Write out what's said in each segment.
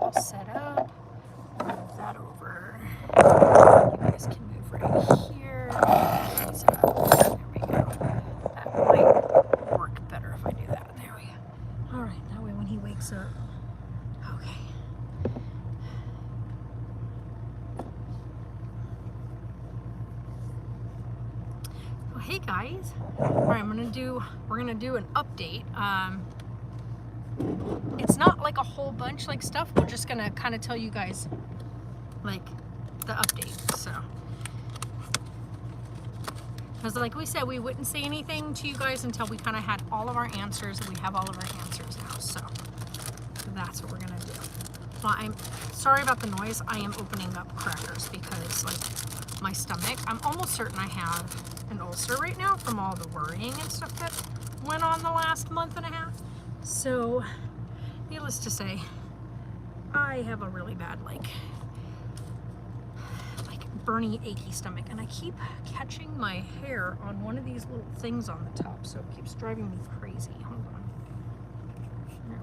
all set up. Move that over. You guys can move right here. Set up. There we go. That might work better if I do that. There we go. All right, that way when he wakes up. Okay. Well, hey guys. All right, we're gonna do an update. It's not like a whole bunch like stuff. We're just gonna kind of tell you guys like the update. So, because like we said, we wouldn't say anything to you guys until we kind of had all of our answers, and we have all of our answers now. So that's what we're gonna do. Well, I'm sorry about the noise. I am opening up crackers because like my stomach, I'm almost certain I have an ulcer right now from all the worrying and stuff that went on the last month and a half. So needless to say, I have a really bad like burny, achy stomach, and I keep catching my hair on one of these little things on the top, so it keeps driving me crazy. Hold on. There we go.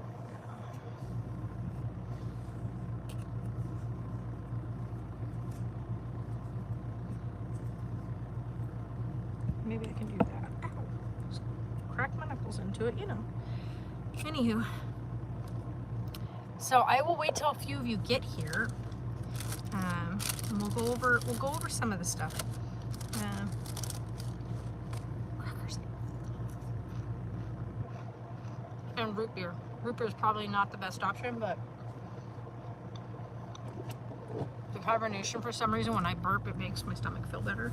Maybe I can do that. Ow. Just crack my knuckles into it, you know. Anywho, so I will wait till a few of you get here. And we'll go over some of the stuff. Crackers. And root beer. Root beer is probably not the best option, but the carbonation, for some reason, when I burp, it makes my stomach feel better.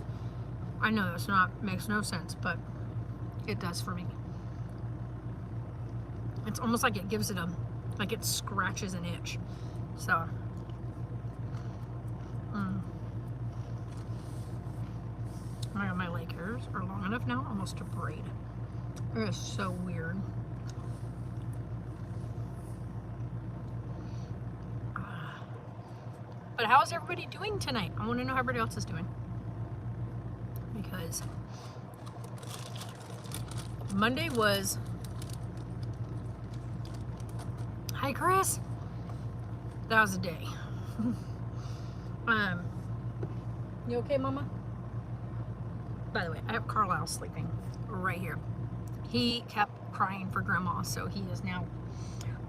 I know makes no sense, but it does for me. It's almost like it gives it like it scratches an itch. So. My leg hairs are long enough now, almost to braid. It is so weird. But how's everybody doing tonight? I want to know how everybody else is doing. Because Monday was... Hi, Chris. That was a day. You okay, Mama? By the way, I have Carlisle sleeping right here. He kept crying for Grandma, so he is now...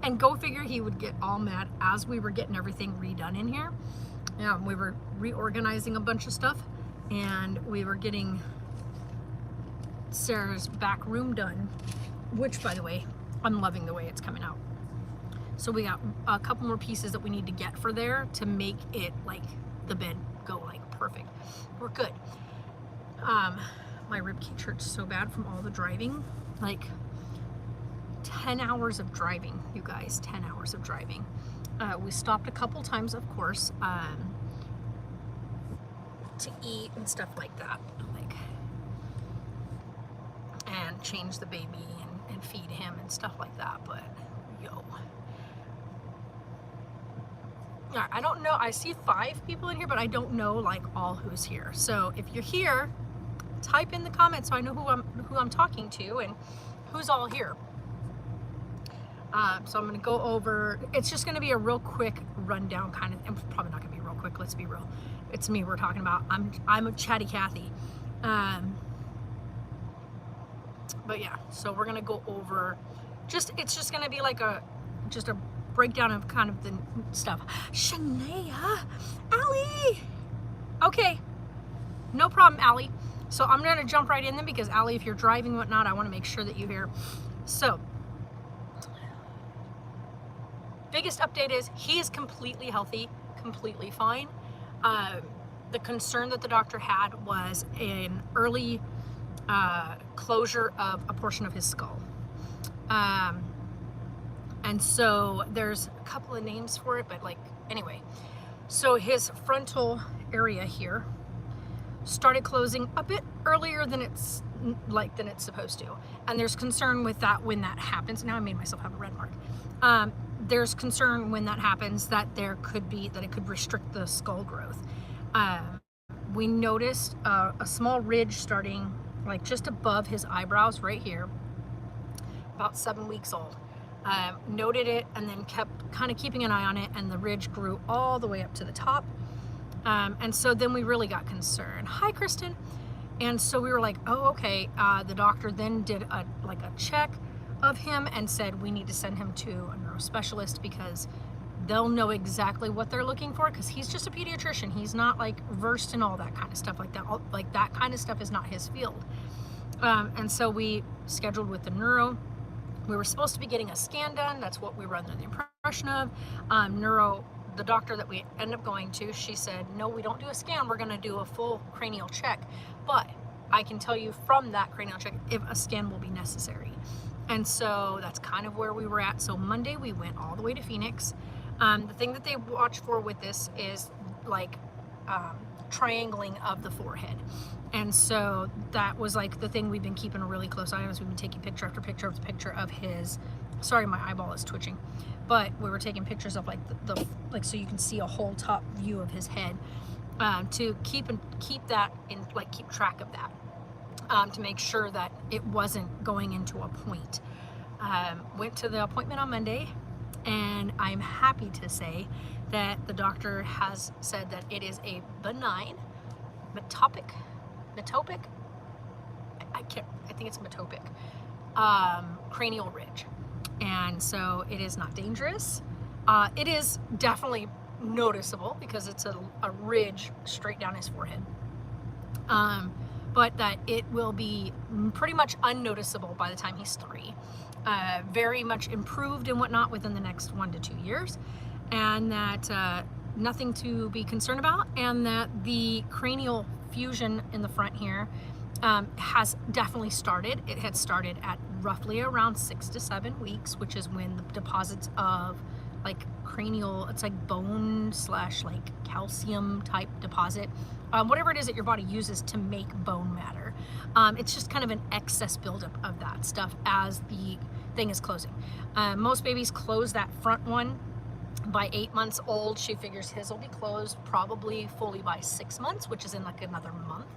And go figure, he would get all mad as we were getting everything redone in here. We were reorganizing a bunch of stuff, and we were getting Sarah's back room done, which, by the way, I'm loving the way it's coming out. So we got a couple more pieces that we need to get for there to make it like the bed go like perfect. We're good. My ribcage hurts so bad from all the driving, like 10 hours of driving, you guys, 10 hours of driving. We stopped a couple times, of course, to eat and stuff like that, like, and change the baby and feed him and stuff like that, but yo. Yeah, I don't know, I see 5 people in here, but I don't know like all who's here. So if you're here, type in the comments so I know who I'm talking to and who's all here. So I'm going to go over, it's just going to be a real quick rundown kind of, and probably not going to be real quick, let's be real. It's me we're talking about. I'm a chatty Cathy. But yeah, so we're going to go over, it's just going to be like just a breakdown of kind of the stuff. Shania, Allie. Okay, no problem, Allie. So I'm going to jump right in then because, Allie, if you're driving and whatnot, I want to make sure that you hear. So, biggest update is he is completely healthy, completely fine. The concern that the doctor had was an early closure of a portion of his skull. And so there's a couple of names for it, but like, anyway. So his frontal area here started closing a bit earlier than it's supposed to, and there's concern with that when that happens. Now I made myself have a red mark. There's concern when that happens that it could restrict the skull growth. We noticed a small ridge starting like just above his eyebrows right here, about 7 weeks old. noted it, and then kept kind of keeping an eye on it, and the ridge grew all the way up to the top. And so then we really got concerned. Hi, Kristen. And so we were like, oh, okay. The doctor then did a check of him and said we need to send him to a neurospecialist because they'll know exactly what they're looking for, because he's just a pediatrician. He's not like versed in all that kind of stuff like that. Like that kind of stuff is not his field. And so we scheduled with the neuro. We were supposed to be getting a scan done. That's what we were under the impression of. The doctor that we ended up going to, she said, no, we don't do a scan. We're going to do a full cranial check. But I can tell you from that cranial check if a scan will be necessary. And so that's kind of where we were at. So Monday we went all the way to Phoenix. The thing that they watch for with this is like triangling of the forehead. And so that was like the thing we've been keeping a really close eye on. We've been taking picture after picture after picture of his, sorry, my eyeball is twitching, but we were taking pictures of like the like, so you can see a whole top view of his head, to keep that in, like, keep track of that, to make sure that it wasn't going into a point. Went to the appointment on Monday, and I'm happy to say that the doctor has said that it is a benign metopic, I think it's metopic, cranial ridge. And so it is not dangerous. It is definitely noticeable because it's a ridge straight down his forehead. But that it will be pretty much unnoticeable by the time he's 3. Very much improved and whatnot within the next 1 to 2 years. And that nothing to be concerned about, and that the cranial fusion in the front here has definitely started. It had started at roughly around 6 to 7 weeks, which is when the deposits of like cranial, it's like bone / like calcium type deposit, whatever it is that your body uses to make bone matter. It's just kind of an excess buildup of that stuff as the thing is closing. Most babies close that front one by 8 months old. She figures his will be closed probably fully by 6 months, which is in like another month.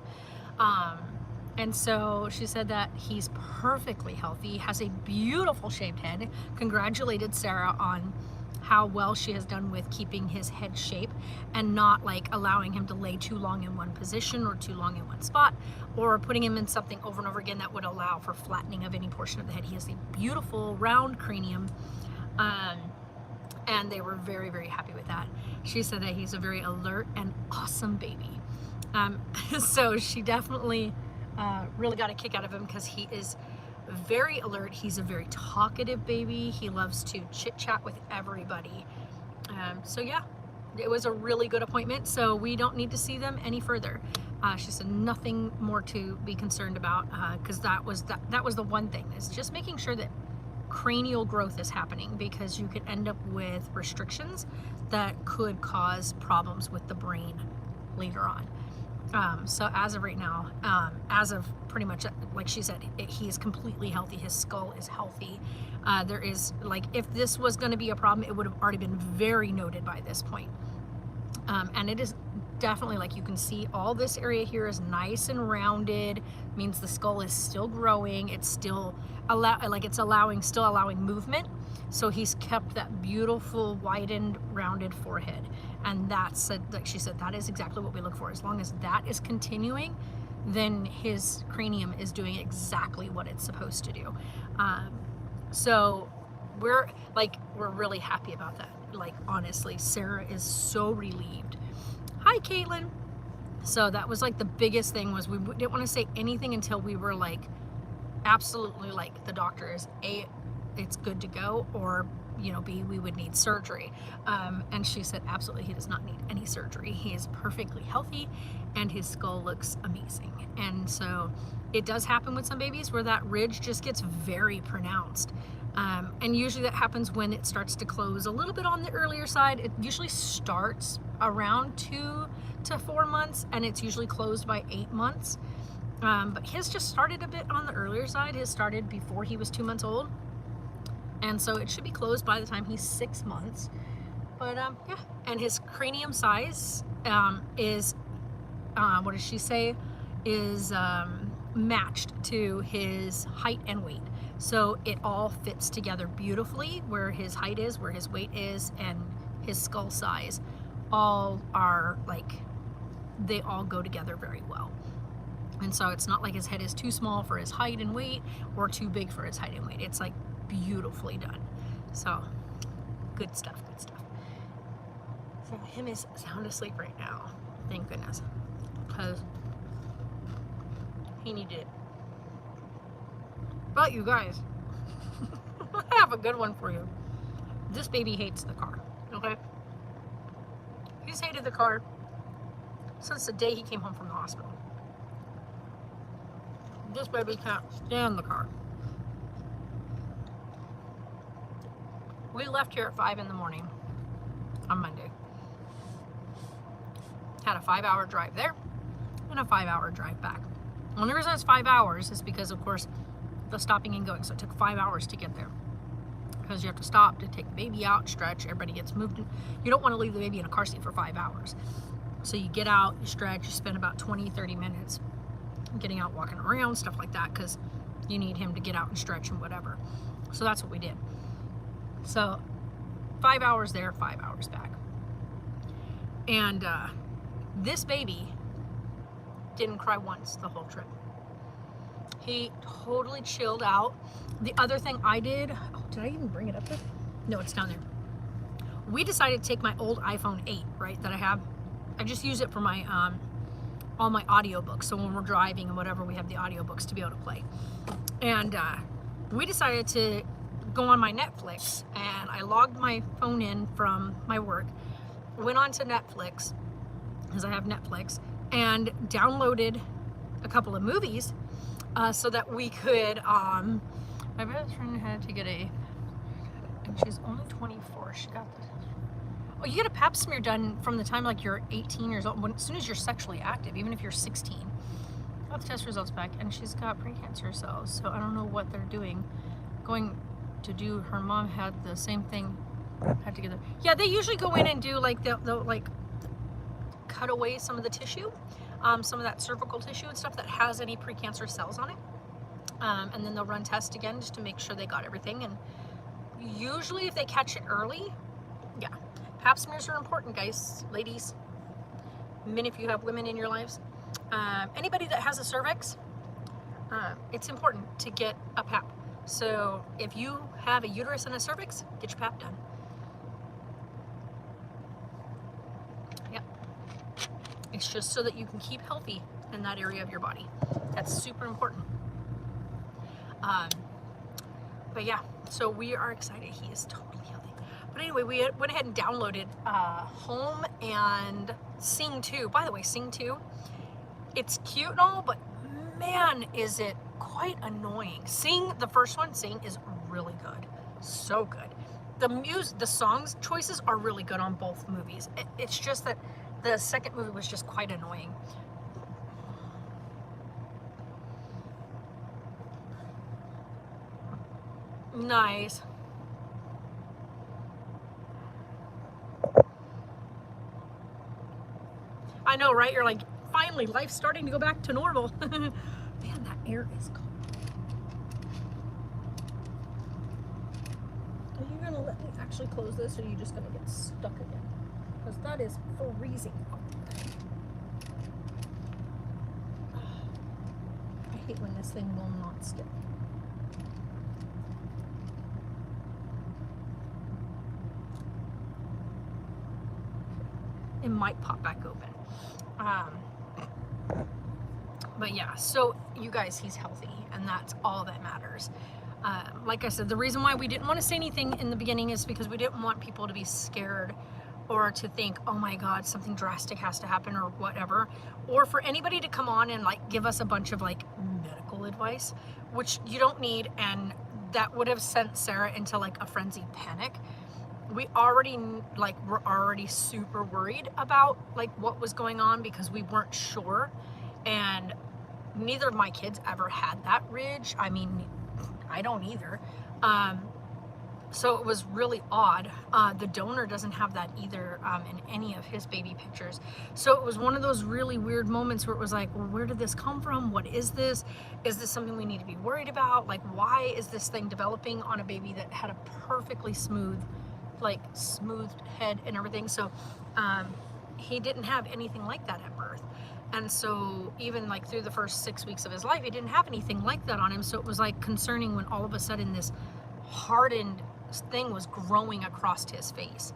And so she said that he's perfectly healthy, has a beautiful shaped head, congratulated Sarah on how well she has done with keeping his head shape and not like allowing him to lay too long in one position or too long in one spot, or putting him in something over and over again that would allow for flattening of any portion of the head. He has a beautiful round cranium, and they were very, very happy with that. She said that he's a very alert and awesome baby. So she definitely really got a kick out of him because he is very alert. He's a very talkative baby. He loves to chit chat with everybody. So yeah, it was a really good appointment. So we don't need to see them any further. She said nothing more to be concerned about, because that was the one thing, is just making sure that cranial growth is happening, because you could end up with restrictions that could cause problems with the brain later on. So as of right now, as of pretty much, like she said, he is completely healthy. His skull is healthy. There is, like, if this was going to be a problem, it would have already been very noted by this point. And it is definitely, like, you can see all this area here is nice and rounded, means the skull is still growing. It's still still allowing movement. So he's kept that beautiful widened rounded forehead. And that's, like she said, that is exactly what we look for. As long as that is continuing, then his cranium is doing exactly what it's supposed to do. So we're really happy about that. Like, honestly, Sarah is so relieved. Hi, Caitlin. So that was like the biggest thing, was we didn't want to say anything until we were like absolutely like the doctor is A, it's good to go, or B, we would need surgery. And she said absolutely he does not need any surgery. He is perfectly healthy and his skull looks amazing. And so it does happen with some babies where that ridge just gets very pronounced. And usually that happens when it starts to close a little bit on the earlier side. It usually starts around 2 to 4 months, and it's usually closed by 8 months. But his just started a bit on the earlier side. His started before he was 2 months old. And so it should be closed by the time he's 6 months. But yeah, and his cranium size is, what does she say, is matched to his height and weight. So it all fits together beautifully, where his height is, where his weight is, and his skull size all are like, they all go together very well. And so it's not like his head is too small for his height and weight or too big for his height and weight. It's like beautifully done. So good stuff, good stuff. So him is sound asleep right now. Thank goodness. Because he needed it. But you guys, I have a good one for you. This baby hates the car, okay? He's hated the car since the day he came home from the hospital. This baby can't stand the car. We left here at 5 in the morning on Monday. Had a 5-hour drive there and a 5-hour drive back. The only reason it's 5 hours is because, of course, the stopping and going. So it took 5 hours to get there. Because you have to stop to take the baby out, stretch, everybody gets moved. You don't want to leave the baby in a car seat for 5 hours. So you get out, you stretch, you spend about 20, 30 minutes getting out, walking around, stuff like that, because you need him to get out and stretch and whatever. So that's what we did. So 5 hours there, 5 hours back. And this baby didn't cry once the whole trip. He totally chilled out. The other thing I did, oh, did I even bring it up there? No, it's down there. We decided to take my old iPhone 8, right, that I have. I just use it for my all my audiobooks. So when we're driving and whatever, we have the audiobooks to be able to play. And we decided to go on my Netflix, and I logged my phone in from my work, went on to Netflix, because I have Netflix, and downloaded a couple of movies so that we could, my best friend had to get and she's only 24, she got this. Oh, you get a pap smear done from the time like you're 18 years old, as soon as you're sexually active, even if you're 16. Got the test results back, and she's got precancer cells, so I don't know what they're doing. Going to do, her mom had the same thing, had to get it. Yeah, they usually go in and do like, they'll like cut away some of the tissue, some of that cervical tissue and stuff that has any precancer cells on it. And then they'll run tests again just to make sure they got everything. And usually if they catch it early, yeah. Pap smears are important, guys, ladies, men if you have women in your lives. Anybody that has a cervix, it's important to get a pap. So if you have a uterus and a cervix, get your pap done. Yep. It's just so that you can keep healthy in that area of your body. That's super important. But yeah, so we are excited. He is totally healthy. But anyway, we went ahead and downloaded Home and Sing 2. By the way, Sing 2, it's cute and all, but man, is it quite annoying. Sing, the first one, Sing, is really good. So good. The songs choices are really good on both movies. It's just that the second movie was just quite annoying. Nice. I know, right? You're like, finally, life's starting to go back to normal. Man, that air is cold. Are you gonna let me actually close this, or are you just gonna get stuck again? Because that is freezing. I hate when this thing will not stick. It might pop back open. But yeah, so you guys, he's healthy, and that's all that matters. Like I said, the reason why we didn't want to say anything in the beginning is because we didn't want people to be scared or to think, oh my God, something drastic has to happen or whatever, or for anybody to come on and like give us a bunch of like medical advice, which you don't need, and that would have sent Sarah into like a frenzied panic. We already were already super worried about like what was going on because we weren't sure, and neither of my kids ever had that ridge. I mean, I don't either. So it was really odd. The donor doesn't have that either in any of his baby pictures. So it was one of those really weird moments where it was like, well, where did this come from? What is this? Is this something we need to be worried about? Like, why is this thing developing on a baby that had a perfectly smooth head and everything? So he didn't have anything like that at birth. And so even like through the first 6 weeks of his life, he didn't have anything like that on him. So it was like concerning when all of a sudden this hardened thing was growing across his face,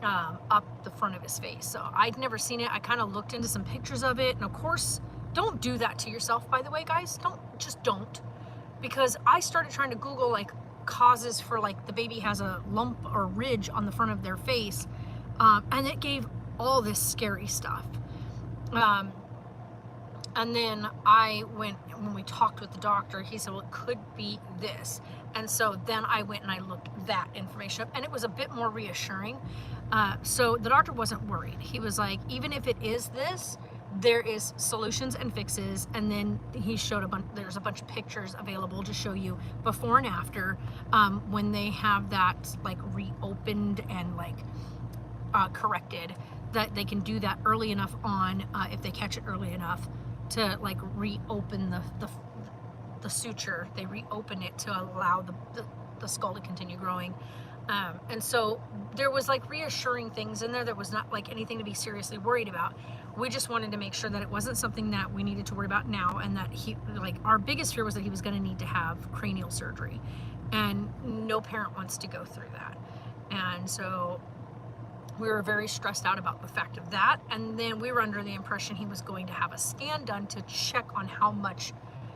up the front of his face. So I'd never seen it. I kind of looked into some pictures of it, and of course, don't do that to yourself, by the way, guys. Don't, because I started trying to Google like causes for like the baby has a lump or ridge on the front of their face, and it gave all this scary stuff. And then when we talked with the doctor, he said, well, it could be this. And so then I went and I looked that information up, and it was a bit more reassuring. So the doctor wasn't worried. He was like, even if it is this, there is solutions and fixes. And then he showed there's a bunch of pictures available to show you before and after, when they have that like reopened and like corrected, that they can do that early enough on, if they catch it early enough, to like reopen the suture. They reopen it to allow the skull to continue growing. And so there was like reassuring things in there. There was not like anything to be seriously worried about. We just wanted to make sure that it wasn't something that we needed to worry about now, and that our biggest fear was that he was going to need to have cranial surgery, and no parent wants to go through that. And so we were very stressed out about the fact of that. And then we were under the impression he was going to have a scan done to check on how much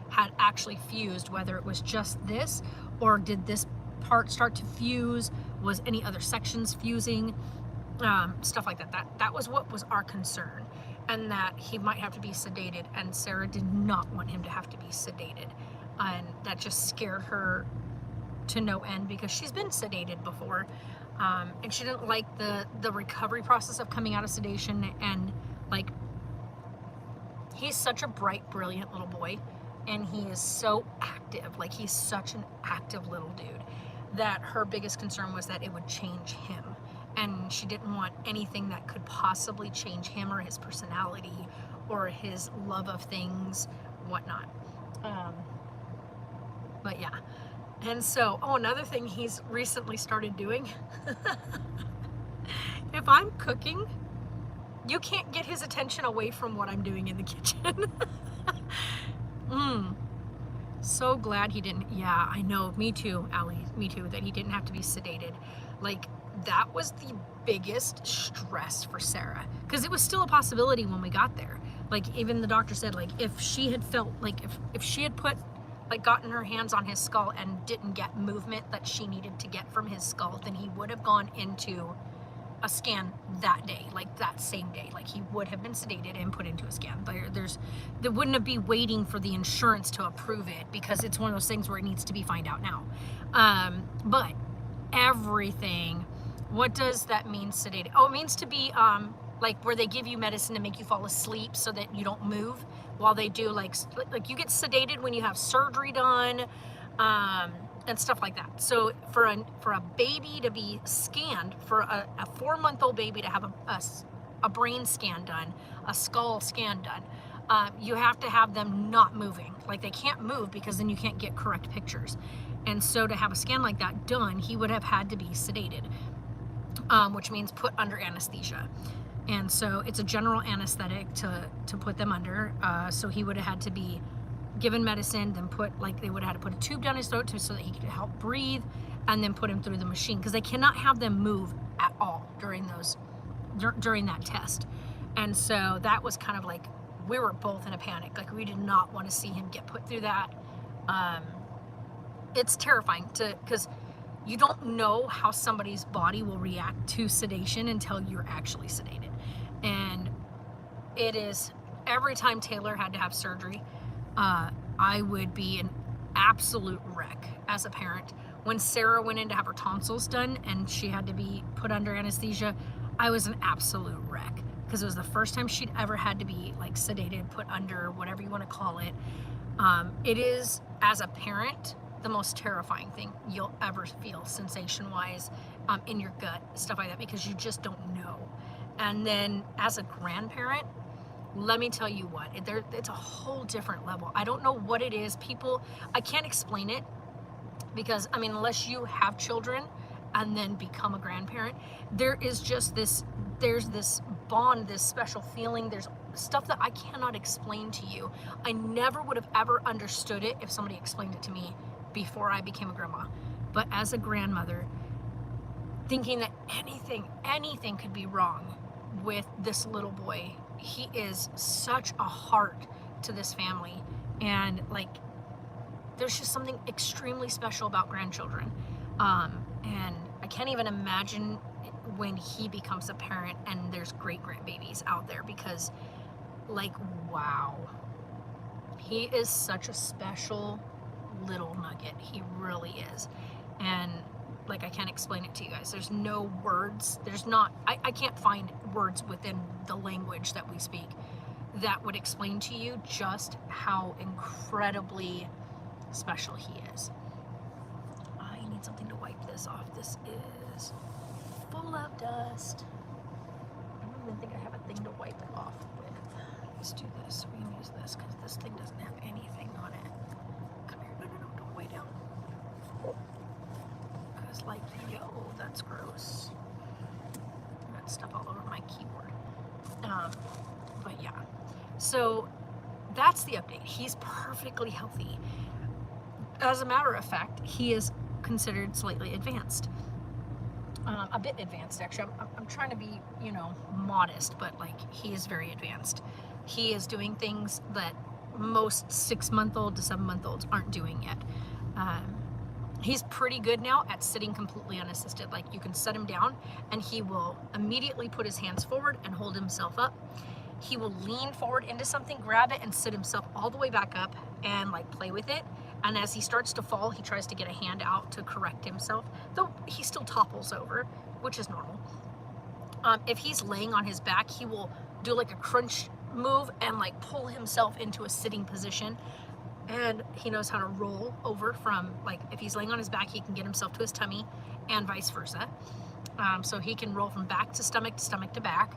had actually fused, whether it was just this, or did this part start to fuse, was any other sections fusing, stuff like that. That was what was our concern, and that he might have to be sedated, and Sarah did not want him to have to be sedated, and that just scared her to no end, because she's been sedated before, and she didn't like the recovery process of coming out of sedation. And like, he's such a bright, brilliant little boy, and he is so active. Like, he's such an active little dude, that her biggest concern was that it would change him, and she didn't want anything that could possibly change him or his personality or his love of things, whatnot. But yeah. And so, another thing he's recently started doing, if I'm cooking, you can't get his attention away from what I'm doing in the kitchen. So glad he didn't. Yeah, I know. Me too, Allie. Me too, that he didn't have to be sedated. Like, that was the biggest stress for Sarah, because it was still a possibility when we got there. Like, even the doctor said, like, if she had felt like if she had gotten her hands on his skull and didn't get movement that she needed to get from his skull, then he would have gone into a scan that day, like that same day. Like, he would have been sedated and put into a scan. There wouldn't have been waiting for the insurance to approve it, because it's one of those things where it needs to be found out now. But everything, what does that mean, sedated? Oh, it means to be like where they give you medicine to make you fall asleep so that you don't move while they do like you get sedated when you have surgery done, and stuff like that. So for a baby to be scanned, for a 4-month-old baby to have a brain scan done, a skull scan done, you have to have them not moving. Like, they can't move, because then you can't get correct pictures. And so to have a scan like that done, he would have had to be sedated, which means put under anesthesia. And so it's a general anesthetic to put them under. So he would have had to be given medicine, then they would have had to put a tube down his throat so that he could help breathe, and then put him through the machine, because they cannot have them move at all during that test. And so that was kind of like, we were both in a panic. Like, we did not want to see him get put through that. It's terrifying because you don't know how somebody's body will react to sedation until you're actually sedated. And it is, every time Taylor had to have surgery, I would be an absolute wreck as a parent. When Sarah went in to have her tonsils done and she had to be put under anesthesia, I was an absolute wreck, because it was the first time she'd ever had to be like sedated, put under, whatever you want to call it. It is, as a parent, the most terrifying thing you'll ever feel sensation-wise in your gut, stuff like that, because you just don't know. And then as a grandparent, let me tell you what, it's a whole different level. I don't know what it is. I can't explain it, because, I mean, unless you have children and then become a grandparent, there is just there's this bond, this special feeling. There's stuff that I cannot explain to you. I never would have ever understood it if somebody explained it to me before I became a grandma. But as a grandmother, thinking that anything could be wrong with this little boy, he is such a heart to this family. And like, there's just something extremely special about grandchildren. And I can't even imagine when he becomes a parent and there's great grandbabies out there, because like, wow, he is such a special little nugget. He really is. And like, I can't explain it to you guys. There's no words. I can't find words within the language that we speak that would explain to you just how incredibly special he is. I need something to wipe this off. This is full of dust. I don't even think I have a thing to wipe it off with. Let's do this. We can use this because this thing doesn't have anything on it. Come here. No, don't way down. Because like, yo, that's gross. I got stuff all over my keyboard. But yeah. So that's the update. He's perfectly healthy. As a matter of fact, he is considered slightly advanced. A bit advanced, actually. I'm trying to be, modest, but like, he is very advanced. He is doing things that most 6-month-old to 7-month-olds aren't doing yet. He's pretty good now at sitting completely unassisted. Like, you can set him down and he will immediately put his hands forward and hold himself up. He will lean forward into something, grab it, and sit himself all the way back up and like play with it. And as he starts to fall, he tries to get a hand out to correct himself, though he still topples over, which is normal. If he's laying on his back, he will do like a crunch move and like pull himself into a sitting position. And he knows how to roll over from, like, if he's laying on his back, he can get himself to his tummy and vice versa. So he can roll from back to stomach to back.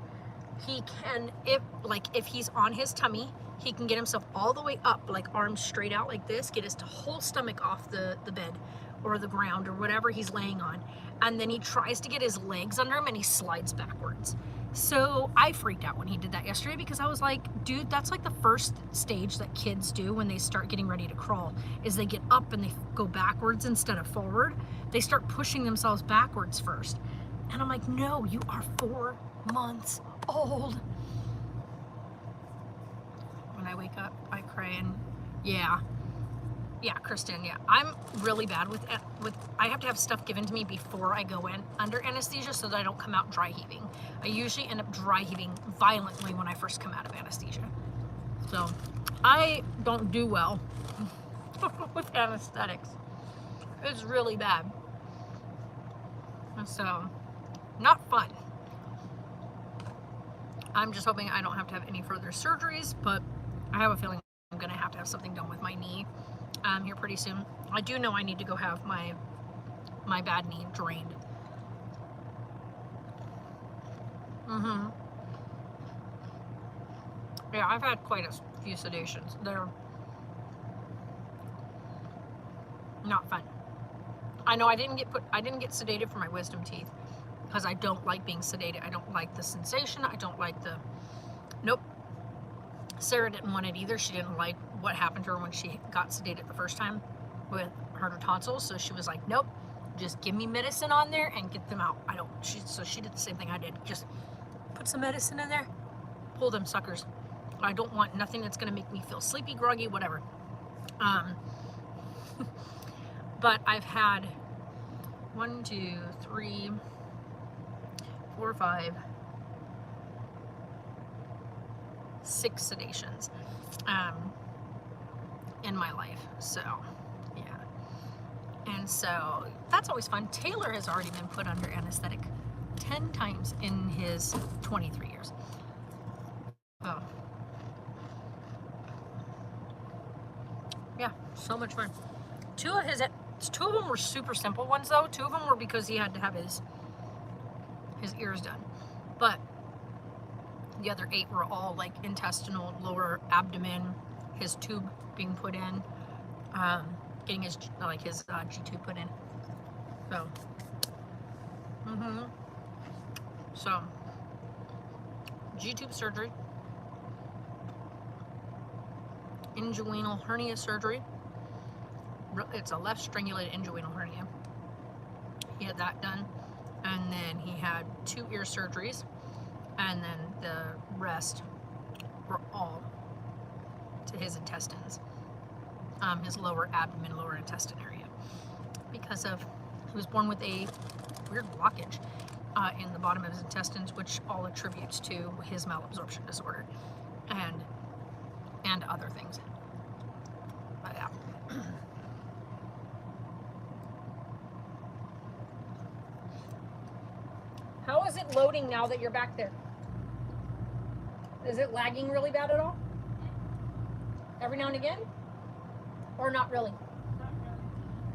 He can, if he's on his tummy, he can get himself all the way up, like arms straight out like this, get his whole stomach off the bed or the ground or whatever he's laying on. And then he tries to get his legs under him and he slides backwards. So I freaked out when he did that yesterday, because I was like, dude, that's like the first stage that kids do when they start getting ready to crawl, is they get up and they go backwards instead of forward. They start pushing themselves backwards first. And I'm like, no, you are 4 months old. When I wake up, I cry. And yeah, Kristen, yeah, I'm really bad with I have to have stuff given to me before I go in under anesthesia so that I don't come out dry heaving. I usually end up dry heaving violently when I first come out of anesthesia. So I don't do well with anesthetics. It's really bad. So not fun. I'm just hoping I don't have to have any further surgeries, but I have a feeling I'm gonna have to have something done with my knee here pretty soon. I do know I need to go have my bad knee drained. Yeah, I've had quite a few sedations. They're not fun. I know I didn't get sedated for my wisdom teeth because I don't like being sedated. I don't like the sensation. I don't like the, nope. Sarah didn't want it either. She didn't like what happened to her when she got sedated the first time with her tonsils. So she was like, nope, just give me medicine on there and get them out. So she did the same thing I did. Just put some medicine in there, pull them suckers. I don't want nothing that's going to make me feel sleepy, groggy, whatever. But I've had 1, 2, 3, 4, 5, 6 sedations in my life. So yeah, and so that's always fun. Taylor has already been put under anesthetic 10 times in his 23 years. Oh yeah, so much fun. 2 of his 2 of them were super simple ones though. 2 of them were because he had to have his ears done. But the other 8 were all like intestinal, lower abdomen, his tube being put in, getting his G tube put in. So, so G tube surgery, inguinal hernia surgery. It's a left strangulated inguinal hernia. He had that done, and then he had 2 ear surgeries, and then the rest were all to his intestines, his lower abdomen, lower intestine area, because of he was born with a weird blockage in the bottom of his intestines, which all attributes to his malabsorption disorder and other things. But yeah. How is it loading now that you're back there? Is it lagging really bad at all? Every now and again? Or not really? Not really.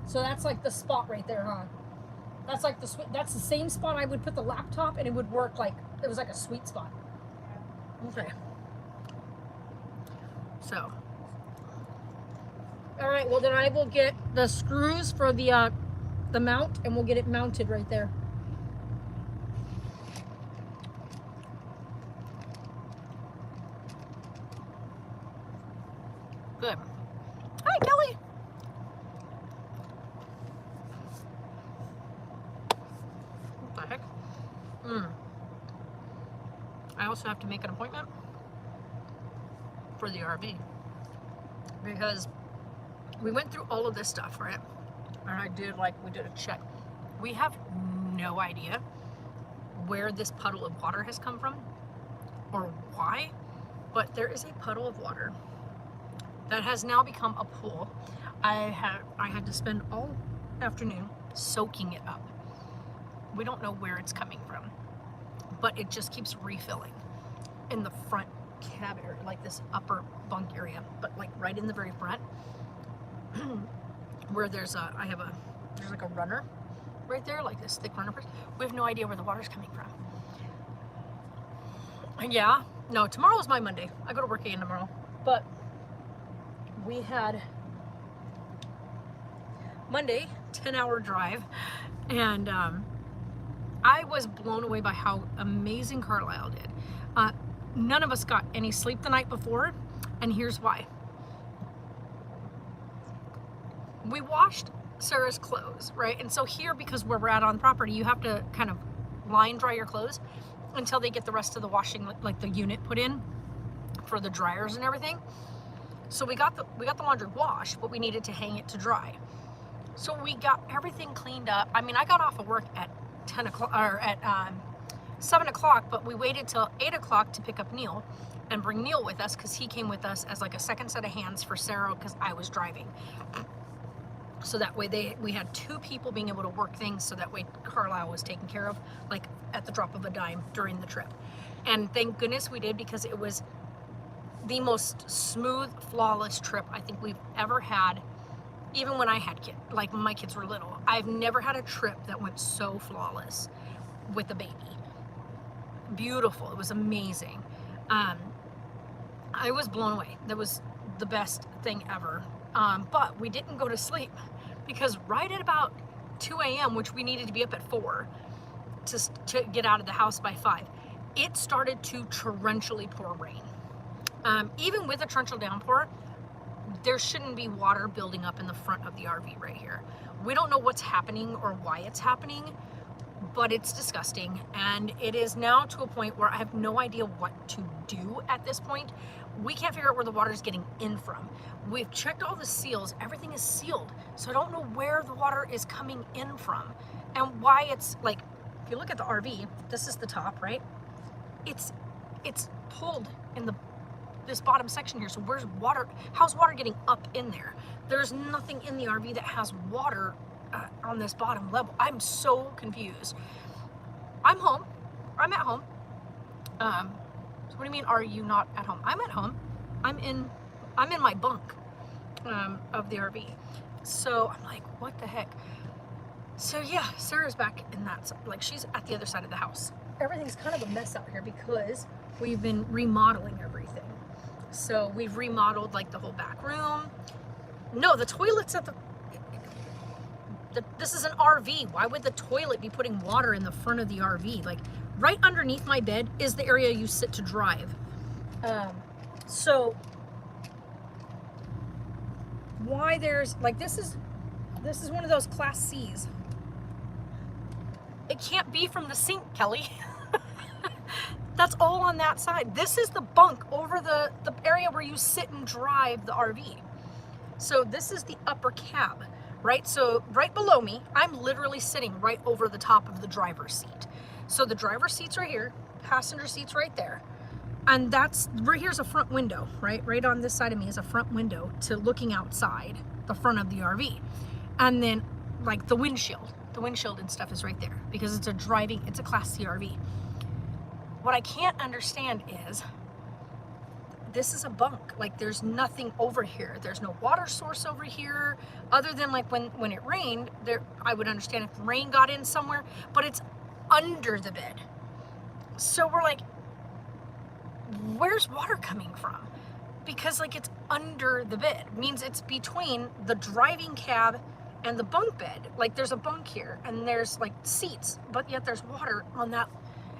So that's like the spot right there, huh? That's like that's the same spot I would put the laptop and it would work like, it was like a sweet spot. Okay. So. All right, well then I will get the screws for the mount and we'll get it mounted right there. Good. Hi, Kelly. What the heck? I also have to make an appointment for the RV because we went through all of this stuff, right? And we did a check. We have no idea where this puddle of water has come from or why, but there is a puddle of water that has now become a pool. I had to spend all afternoon soaking it up. We don't know where it's coming from, but it just keeps refilling in the front cab area, like this upper bunk area, but like right in the very front where there's like a runner right there, like this thick runner. We have no idea where the water's coming from. And yeah, no, tomorrow is my Monday. I go to work again tomorrow, but we had Monday, 10-hour drive, and I was blown away by how amazing Carlisle did. None of us got any sleep the night before, and here's why. We washed Sarah's clothes, right? And so here, because where we're at on property, you have to kind of line dry your clothes until they get the rest of the washing, like the unit put in for the dryers and everything. So we got the laundry washed, but we needed to hang it to dry. So we got everything cleaned up. I mean, I got off of work at 10 o'clock or at 7 o'clock, but we waited till 8 o'clock to pick up Neil and bring Neil with us because he came with us as like a second set of hands for Sarah because I was driving. So that way we had 2 people being able to work things, so that way Carlisle was taken care of like at the drop of a dime during the trip. And thank goodness we did, because it was the most smooth, flawless trip I think we've ever had, even when I had kids, like when my kids were little. I've never had a trip that went so flawless with a baby. Beautiful. It was amazing. I was blown away. That was the best thing ever. But we didn't go to sleep because right at about 2 a.m., which we needed to be up at 4 to get out of the house by 5, it started to torrentially pour rain. Even with a torrential downpour, there shouldn't be water building up in the front of the RV right here. We don't know what's happening or why it's happening, but it's disgusting. And it is now to a point where I have no idea what to do at this point. We can't figure out where the water is getting in from. We've checked all the seals. Everything is sealed. So I don't know where the water is coming in from and why it's like, if you look at the RV, this is the top, right? It's pulled in this bottom section here. So where's water? How's water getting up in there? There's nothing in the RV that has water on this bottom level. I'm so confused. I'm home. I'm at home. So what do you mean, are you not at home? I'm at home. I'm in my bunk of the RV. So I'm like, what the heck? So yeah, Sarah's back in that, like she's at the other side of the house. Everything's kind of a mess out here because we've been remodeling everything. So we've remodeled like the whole back room. No, the toilet's at this is an RV. Why would the toilet be putting water in the front of the RV? Like right underneath my bed is the area you sit to drive. So why there's like, this is one of those Class C's. It can't be from the sink, Kelly. That's all on that side. This is the bunk over the area where you sit and drive the RV. So this is the upper cab, right? So right below me, I'm literally sitting right over the top of the driver's seat. So the driver's seat's right here, passenger seat's right there. And that's, right here's a front window, right? Right on this side of me is a front window to looking outside the front of the RV. And then like the windshield and stuff is right there because it's a Class C RV. What I can't understand is this is a bunk. Like there's nothing over here. There's no water source over here other than like when it rained there. I would understand if rain got in somewhere, but it's under the bed. So we're like, where's water coming from? Because like it's under the bed. It means it's between the driving cab and the bunk bed. Like there's a bunk here and there's like seats, but yet there's water on that,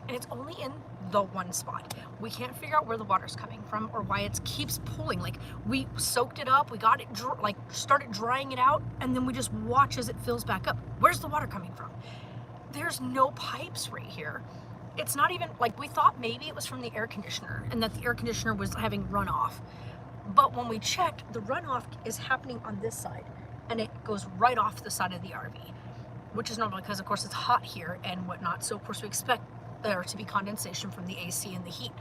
and it's only in the one spot. We can't figure out where the water's coming from or why it keeps pulling. Like we soaked it up, we got it like started drying it out, and then we just watch as it fills back up. Where's the water coming from? There's no pipes right here. It's not even like, we thought maybe it was from the air conditioner and that the air conditioner was having runoff. But when we checked, the runoff is happening on this side and it goes right off the side of the RV, which is normal because of course it's hot here and whatnot. So of course we expect there to be condensation from the AC and the heat,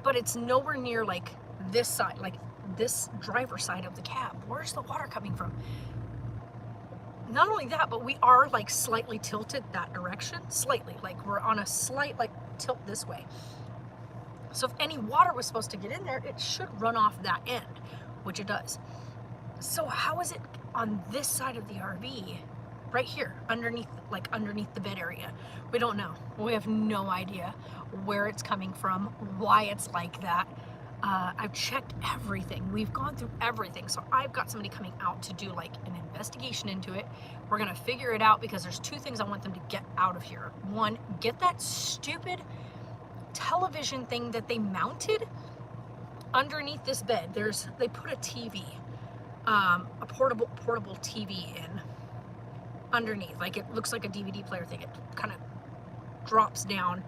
but it's nowhere near like this side, like this driver's side of the cab. Where's the water coming from? Not only that, but we are like slightly tilted that direction, slightly, like we're on a slight like tilt this way. So if any water was supposed to get in there, it should run off that end, which it does. So how is it on this side of the RV, right here, underneath the bed area? We don't know. We have no idea where it's coming from, why it's like that. I've checked everything. We've gone through everything. So I've got somebody coming out to do like an investigation into it. We're gonna figure it out because there's two things I want them to get out of here. One, get that stupid television thing that they mounted underneath this bed. They put a TV, a portable TV in underneath. Like it looks like a DVD player thing. It kind of drops down.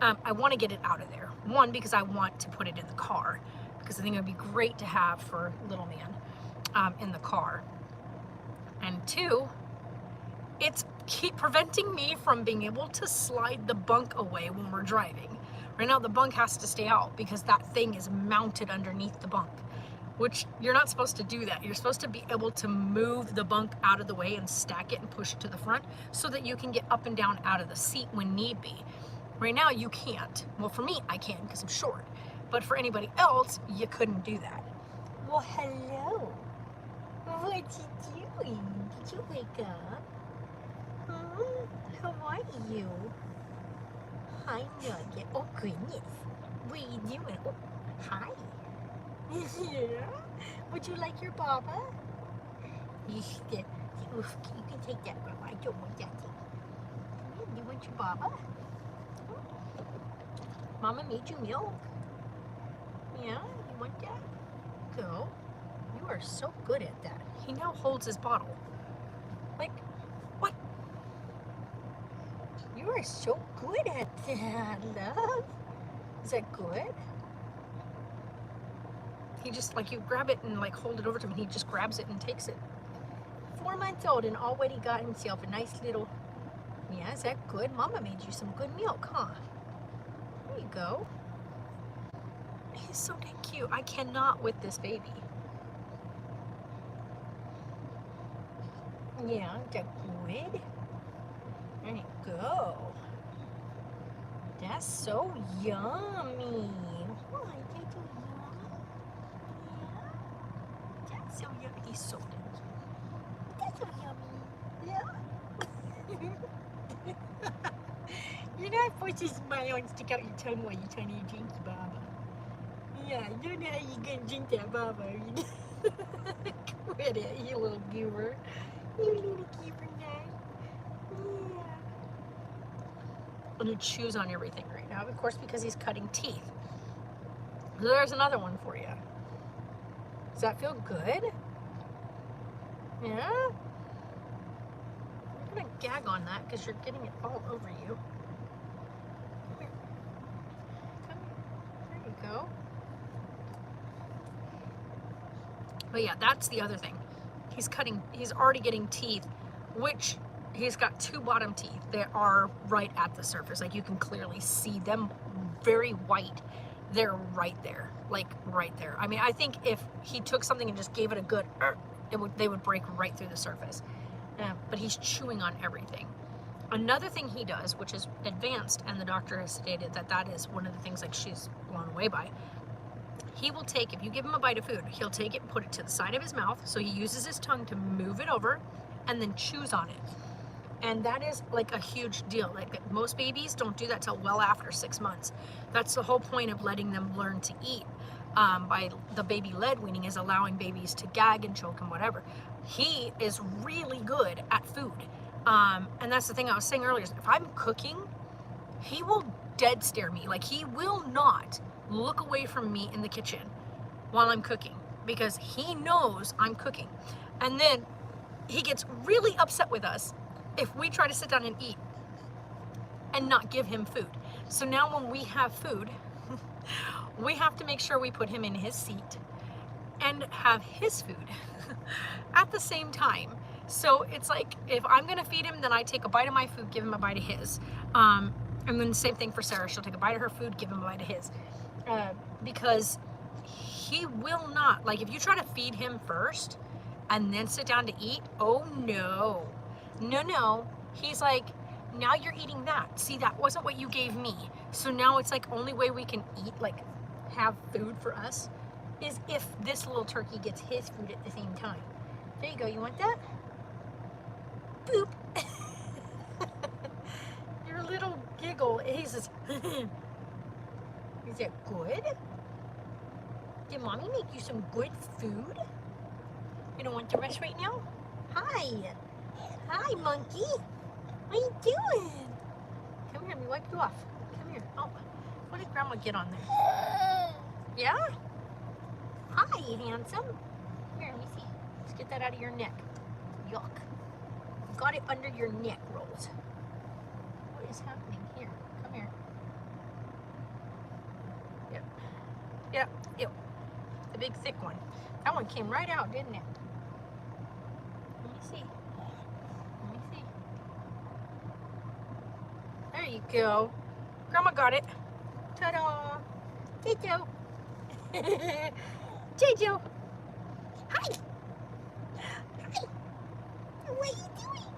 I want to get it out of there. One, because I want to put it in the car because I think it would be great to have for little man in the car. And two, it's preventing me from being able to slide the bunk away when we're driving. Right now the bunk has to stay out because that thing is mounted underneath the bunk, which you're not supposed to do that. You're supposed to be able to move the bunk out of the way and stack it and push it to the front so that you can get up and down out of the seat when need be. Right now you can't. Well, for me, I can because I'm short. But for anybody else, you couldn't do that. Well, hello. What you doing? Did you wake up? How are you? Hi, Nugget. Oh, goodness. What are you doing? Oh, hi. Yeah. Would you like your baba? You can take that, Grandma. I don't want that thing. You want your baba? Mama made you milk. Yeah, you want that? Go. You are so good at that. He now holds his bottle. Like, what? You are so good at that, love. Is that good? He just, like, you grab it and, like, hold it over to him, and he just grabs it and takes it. 4 months old and already got himself a nice little... Yeah, is that good? Mama made you some good milk, huh? There you go. He's so dang cute. I cannot with this baby. Yeah, is that good? There you go. That's so yummy. Oh, that's so yummy. Yeah. That's so yummy. He's so dang cute. so yummy. Yeah. You're not supposed to smile and stick out your tongue while you're trying to drink, Baba. Yeah, you don't know how you're going to drink that, Baba. Quit it, you little goober. You little goober guy. Yeah. And he chews on everything right now, of course, because he's cutting teeth. So there's another one for you. Does that feel good? Yeah? I'm going to gag on that because you're getting it all over you. Come here. Come here. There you go. But yeah, that's the other thing. He's already getting teeth, which he's got two bottom teeth that are right at the surface. Like you can clearly see them, very white. They're right there, like right there. I mean, I think if he took something and just gave it a good, they would break right through the surface. But he's chewing on everything. Another thing he does, which is advanced, and the doctor has stated that that is one of the things like she's blown away by. He will take, if you give him a bite of food, he'll take it and put it to the side of his mouth. So he uses his tongue to move it over and then chews on it. And that is like a huge deal. Like most babies don't do that till well after 6 months. That's the whole point of letting them learn to eat. By the baby-led weaning is allowing babies to gag and choke and whatever. He is really good at food. And that's the thing I was saying earlier, is if I'm cooking, he will dead stare me. Like he will not look away from me in the kitchen while I'm cooking because he knows I'm cooking. And then he gets really upset with us if we try to sit down and eat and not give him food. So now when we have food, we have to make sure we put him in his seat and have his food at the same time. So it's like, if I'm gonna feed him, then I take a bite of my food, give him a bite of his. And then the same thing for Sarah. She'll take a bite of her food, give him a bite of his. Because he will not, like if you try to feed him first and then sit down to eat, oh no. No. He's like, now you're eating that. See, that wasn't what you gave me. So now it's like only way we can eat, like have food for us, is if this little turkey gets his food at the same time. There you go, you want that? Boop. Your little giggle, he's just, is it good? Did mommy make you some good food? You don't want the rest right now? Hi. Hi, monkey. What are you doing? Come here, let me wipe you off. Come here. Oh, what did Grandma get on there? Yeah? Hi, handsome. Here, let me see. Let's get that out of your neck. Yuck. You got it under your neck, Rose. What is happening here? Come here. Yep. The big thick one. That one came right out, didn't it? Let me see. There you go. Grandma got it. Ta-da! Jojo. Jojo. Hi. What are you doing?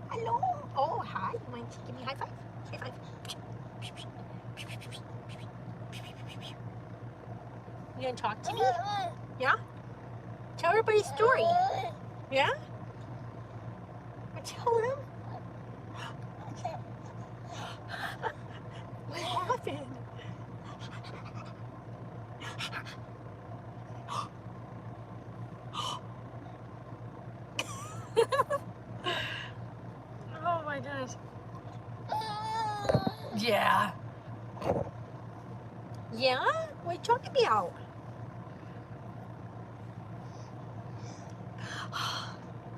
Hello. Oh, hi. You want to give me a high five? High five. You gonna talk to me? Yeah? Tell everybody a story. Yeah? Tell them. What happened? Oh my goodness. Yeah. Yeah? What are you talking about?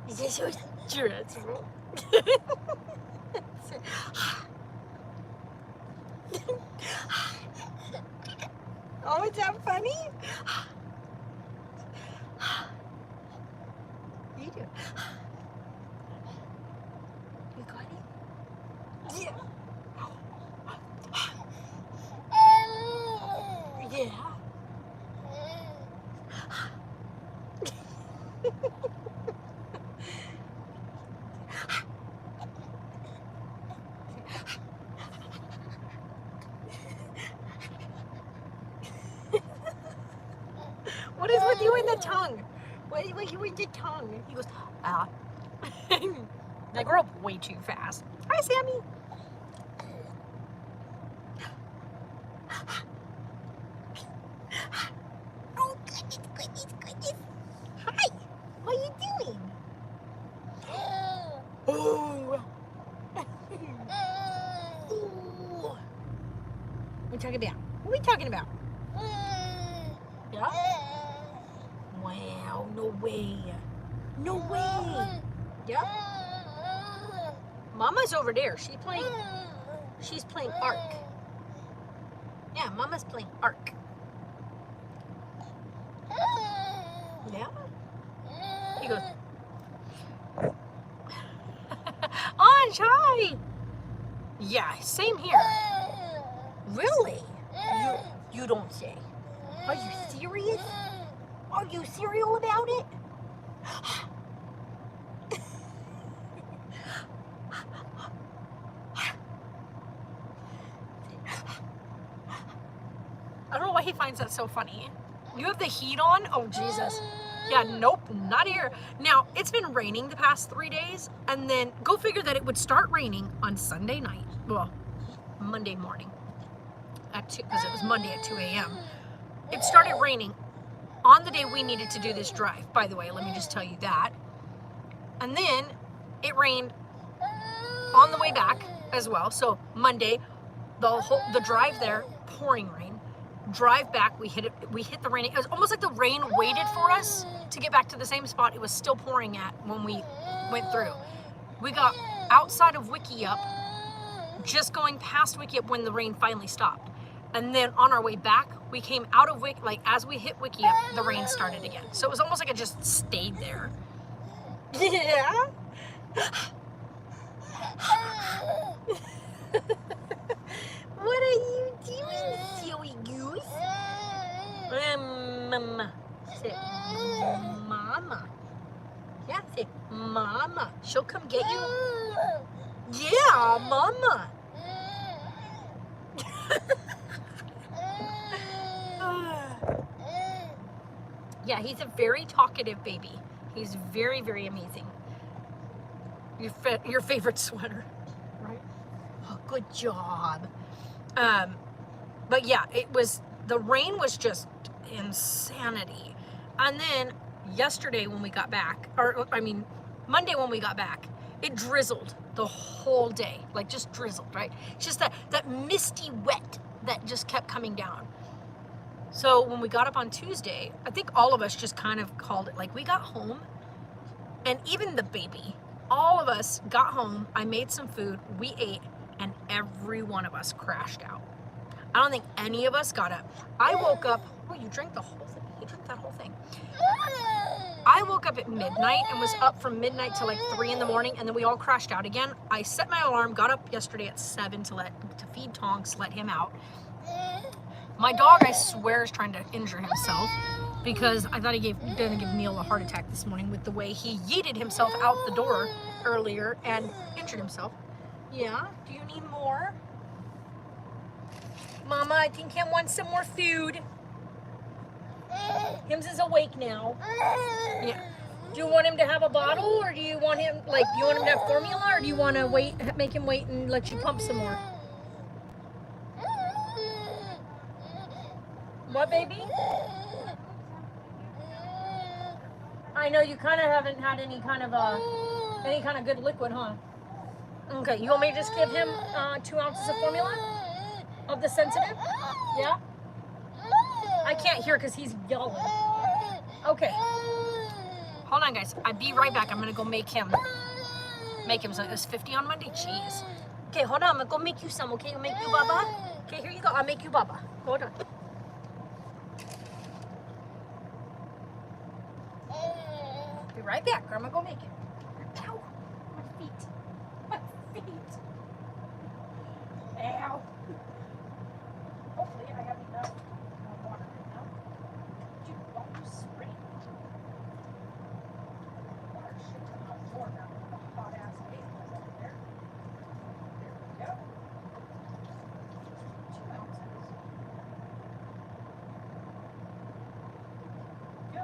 Is this so stressful? Oh, is that funny? You do. You got it? Yeah. Yeah. What is with you in the tongue? Where's your tongue? He goes, They grow up way too fast. Hi, Sammy. Oh, goodness. Hi. What are you doing? Oh. What are we talking about? What are we talking about? Yeah? Wow, no way. No way. Yeah? Mama's over there. She's playing Ark. Yeah, Mama's playing Ark. Yeah? He goes, Anj, hi. Yeah, same here. Really? You don't say. Are you serious? Are you serial about it? I don't know why he finds that so funny. You have the heat on? Oh, Jesus. Yeah, nope, not here. Now, it's been raining the past 3 days, and then go figure that it would start raining on Sunday night. Well, Monday morning at 2, because it was Monday at 2 a.m. It started raining on the day we needed to do this drive, by the way, let me just tell you that. And then it rained on the way back as well. So Monday, the drive there, pouring rain. Drive back, we hit the rain. It was almost like the rain waited for us to get back to the same spot it was still pouring at when we went through. We got outside of Wickiup, just going past Wickiup when the rain finally stopped. And then on our way back, we came out of as we hit Wickiup, the rain started again. So it was almost like it just stayed there. Yeah. What are you doing, silly goose? Mama. Say, Mama. Yeah, say, Mama. She'll come get you. Yeah, Mama. Yeah, he's a very talkative baby. He's very, very amazing. Your favorite sweater, right? Oh, good job. But yeah, the rain was just insanity. And then yesterday when we got back, Monday when we got back, it drizzled the whole day, like just drizzled, right? It's just that misty wet that just kept coming down. So when we got up on Tuesday, I think all of us just kind of called it, like we got home, and even the baby, all of us got home, I made some food, we ate, and every one of us crashed out. I don't think any of us got up. I woke up, oh, you drank the whole thing. You drank that whole thing. I woke up at midnight and was up from midnight to like 3 in the morning, and then we all crashed out again. I set my alarm, got up yesterday at 7 to feed Tonks, let him out. My dog, I swear, is trying to injure himself because I thought he didn't give Neil a heart attack this morning with the way he yeeted himself out the door earlier and injured himself. Yeah, do you need more? Mama, I think him wants some more food. Hims is awake now. Yeah. Do you want him to have a bottle, or do you want him, do you want him to have formula, or do you want to make him wait and let you pump some more? What, baby? I know you kind of haven't had any kind of good liquid, huh? Okay, you want me to just give him 2 ounces of formula? Of the sensitive? Yeah? I can't hear because he's yelling. Okay. Hold on, guys. I'll be right back. I'm going to go make him some. It was 50 on Monday? Jeez. Okay, hold on. I'm going to go make you some, okay? I'll make you Baba. Okay, here you go. I'll make you Baba. Hold on. Be right back. I'm going to go make it. Ow. My feet. My feet. Ow. Hopefully I have enough water right now. Dude, don't you spray it. Water should come out more now with the hot ass day that's over there. There we go. 2 ounces. Go.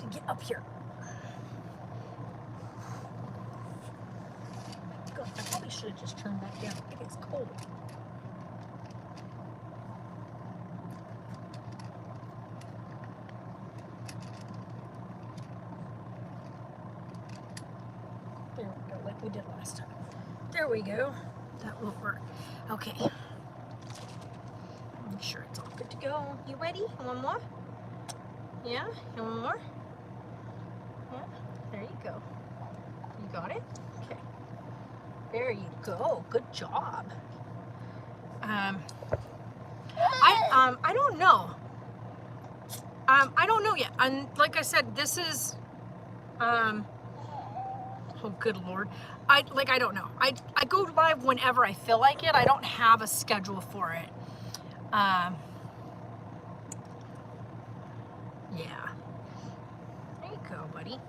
to get up here. God, I probably should have just turned that down. It is cold. There we go, like we did last time. There we go. That will work. Okay. Make sure it's all good to go. You ready? One more? Yeah? You want more? Yeah? There you go. You got it? Okay. There you go. Good job. I don't know. I don't know yet. And like I said, this is oh good Lord. I don't know. I go live whenever I feel like it. I don't have a schedule for it. Yeah. There you go, buddy.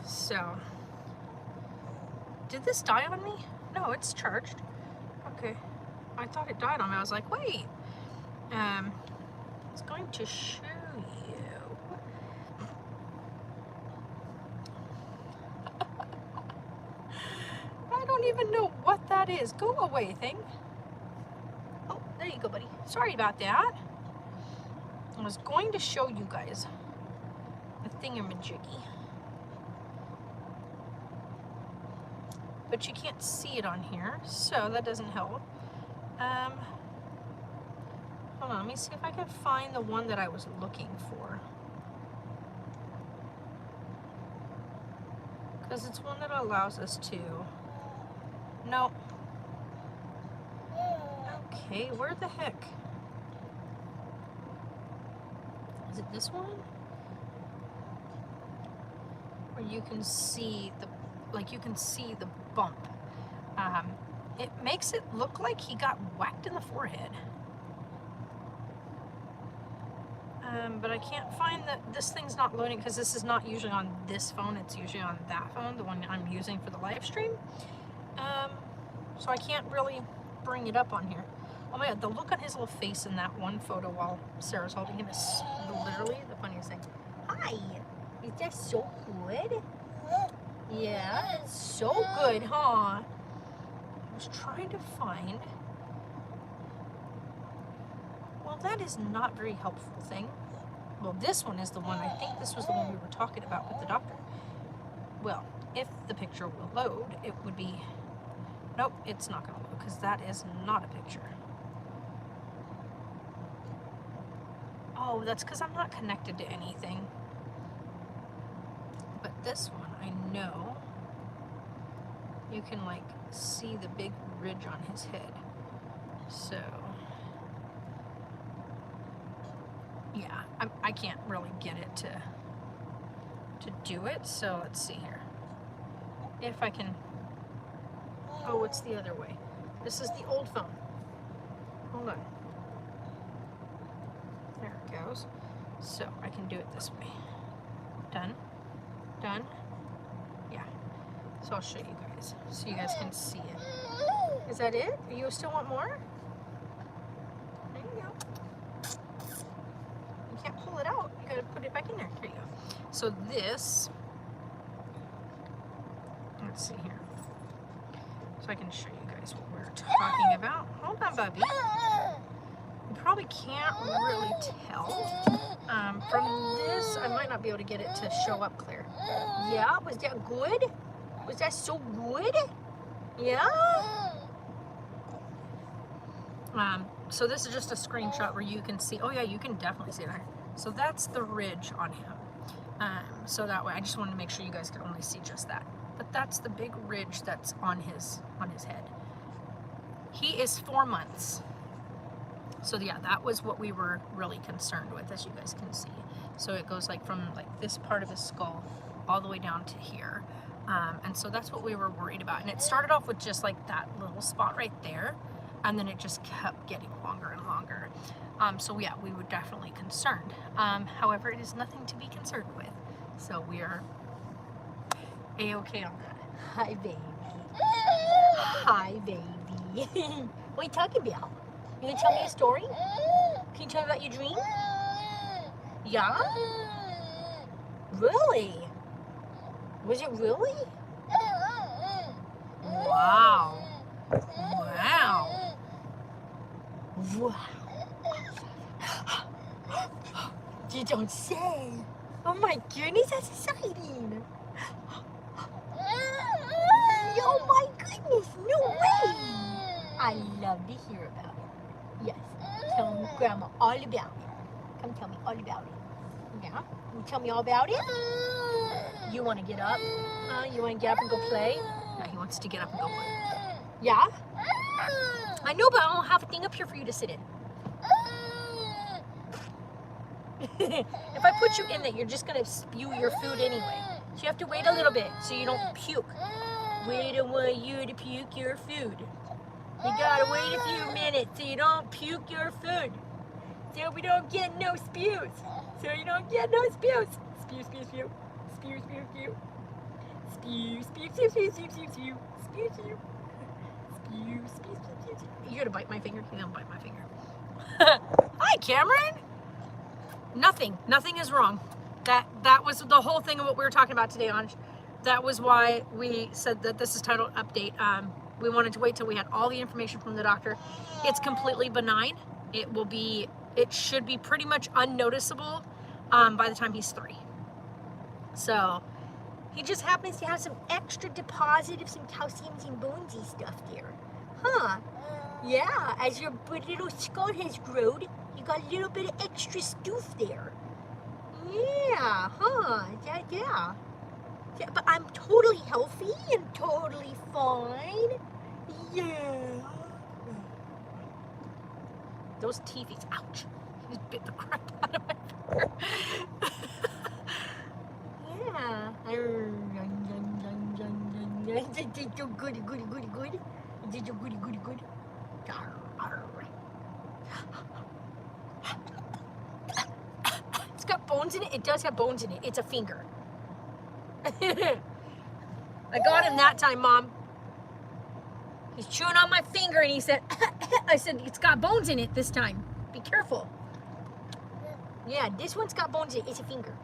So, did this die on me? No, it's charged. Okay. I thought it died on me. I was like, wait. It's going to show you. I don't even know what that is. Go away, thing. Oh, there you go, buddy. Sorry about that. I was going to show you guys a thingamajiggy. But you can't see it on here, so that doesn't help. Hold on, let me see if I can find the one that I was looking for. Because it's one that allows us to... Nope. Okay, where the heck? Is it this one? Where you can see the, like you can see the bump. It makes it look like he got whacked in the forehead. But I can't find that. This thing's not loading because this is not usually on this phone. It's usually on that phone, the one I'm using for the live stream. So I can't really bring it up on here. Oh my God, the look on his little face in that one photo while Sarah's holding him is literally the funniest thing. Hi, is that so good? Yeah, it's so good, huh? I was trying to find... Well, that is not very helpful thing. Well, this one is the one, I think this was the one we were talking about with the doctor. Well, if the picture will load, it would be... Nope, it's not going to load because that is not a picture. Oh, that's because I'm not connected to anything. But this one, I know you can like see the big ridge on his head. So, yeah, I can't really get it to do it. So let's see here. If I can, oh, it's the other way. This is the old phone. Hold on. There it goes. So I can do it this way. Done. Done. Yeah. So I'll show you guys so you guys can see it. Is that it? You still want more? There you go. You can't pull it out. You gotta put it back in there. There you go. So this, let's see here. So I can show you guys what we're talking about. Hold on, Bubby. You probably can't really tell. From this, I might not be able to get it to show up clear. Yeah, was that good? Was that so good? Yeah? So this is just a screenshot where you can see, oh yeah, you can definitely see it there. So that's the ridge on him. So that way, I just wanted to make sure you guys could only see just that. But that's the big ridge that's on his head. He is 4 months. So yeah, that was what we were really concerned with, as you guys can see. So it goes like from like this part of his skull all the way down to here. And so that's what we were worried about. And it started off with just like that little spot right there. And then it just kept getting longer and longer. So yeah, we were definitely concerned. However, it is nothing to be concerned with. So we are A-okay on that. Hi, baby. Hi, baby. What are you talking about? You gonna tell me a story? Can you tell me about your dream? Yeah? Really? Was it really? Wow. Wow. Wow. You don't say. Oh my goodness, that's exciting. Oh my goodness, no way. I love to hear about it. Yes. Tell me, Grandma, all about it. Come tell me all about it. Yeah? You tell me all about it? You want to get up? You want to get up and go play? Yeah, he wants to get up and go play. Yeah? I know, but I don't have a thing up here for you to sit in. If I put you in there, you're just going to spew your food anyway. So you have to wait a little bit so you don't puke. We don't want you to puke your food. You gotta wait a few minutes so you don't puke your food. So we don't get no spews. So you don't get no spews. Spew, spew, spew. Spew, spew, spew. Spew, spew, spew, spew, spew, spew, spew. Spew, spew. Spew, spew, spew, spew. You gonna bite my finger? You don't bite my finger. Hi, Cameron. Nothing is wrong. That was the whole thing of what we were talking about today, Anj. That was why we said that this is titled Update. We wanted to wait till we had all the information from the doctor. It's completely benign. It should be pretty much unnoticeable by the time he's 3. So he just happens to have some extra deposit of some calciums and bonesy stuff there. Huh? Yeah, as your little skull has grown, you got a little bit of extra stuff there. Yeah, huh? Yeah. Yeah, but I'm totally healthy and totally fine. Yeah. Those teethies, ouch. He just bit the crap out of my finger. Yeah. Did you goody. Did you goody. It's got bones in it. It does have bones in it. It's a finger. I got him that time, Mom. He's chewing on my finger and he said, I said, it's got bones in it this time. Be careful. Yeah, this one's got bones in it. It's a finger.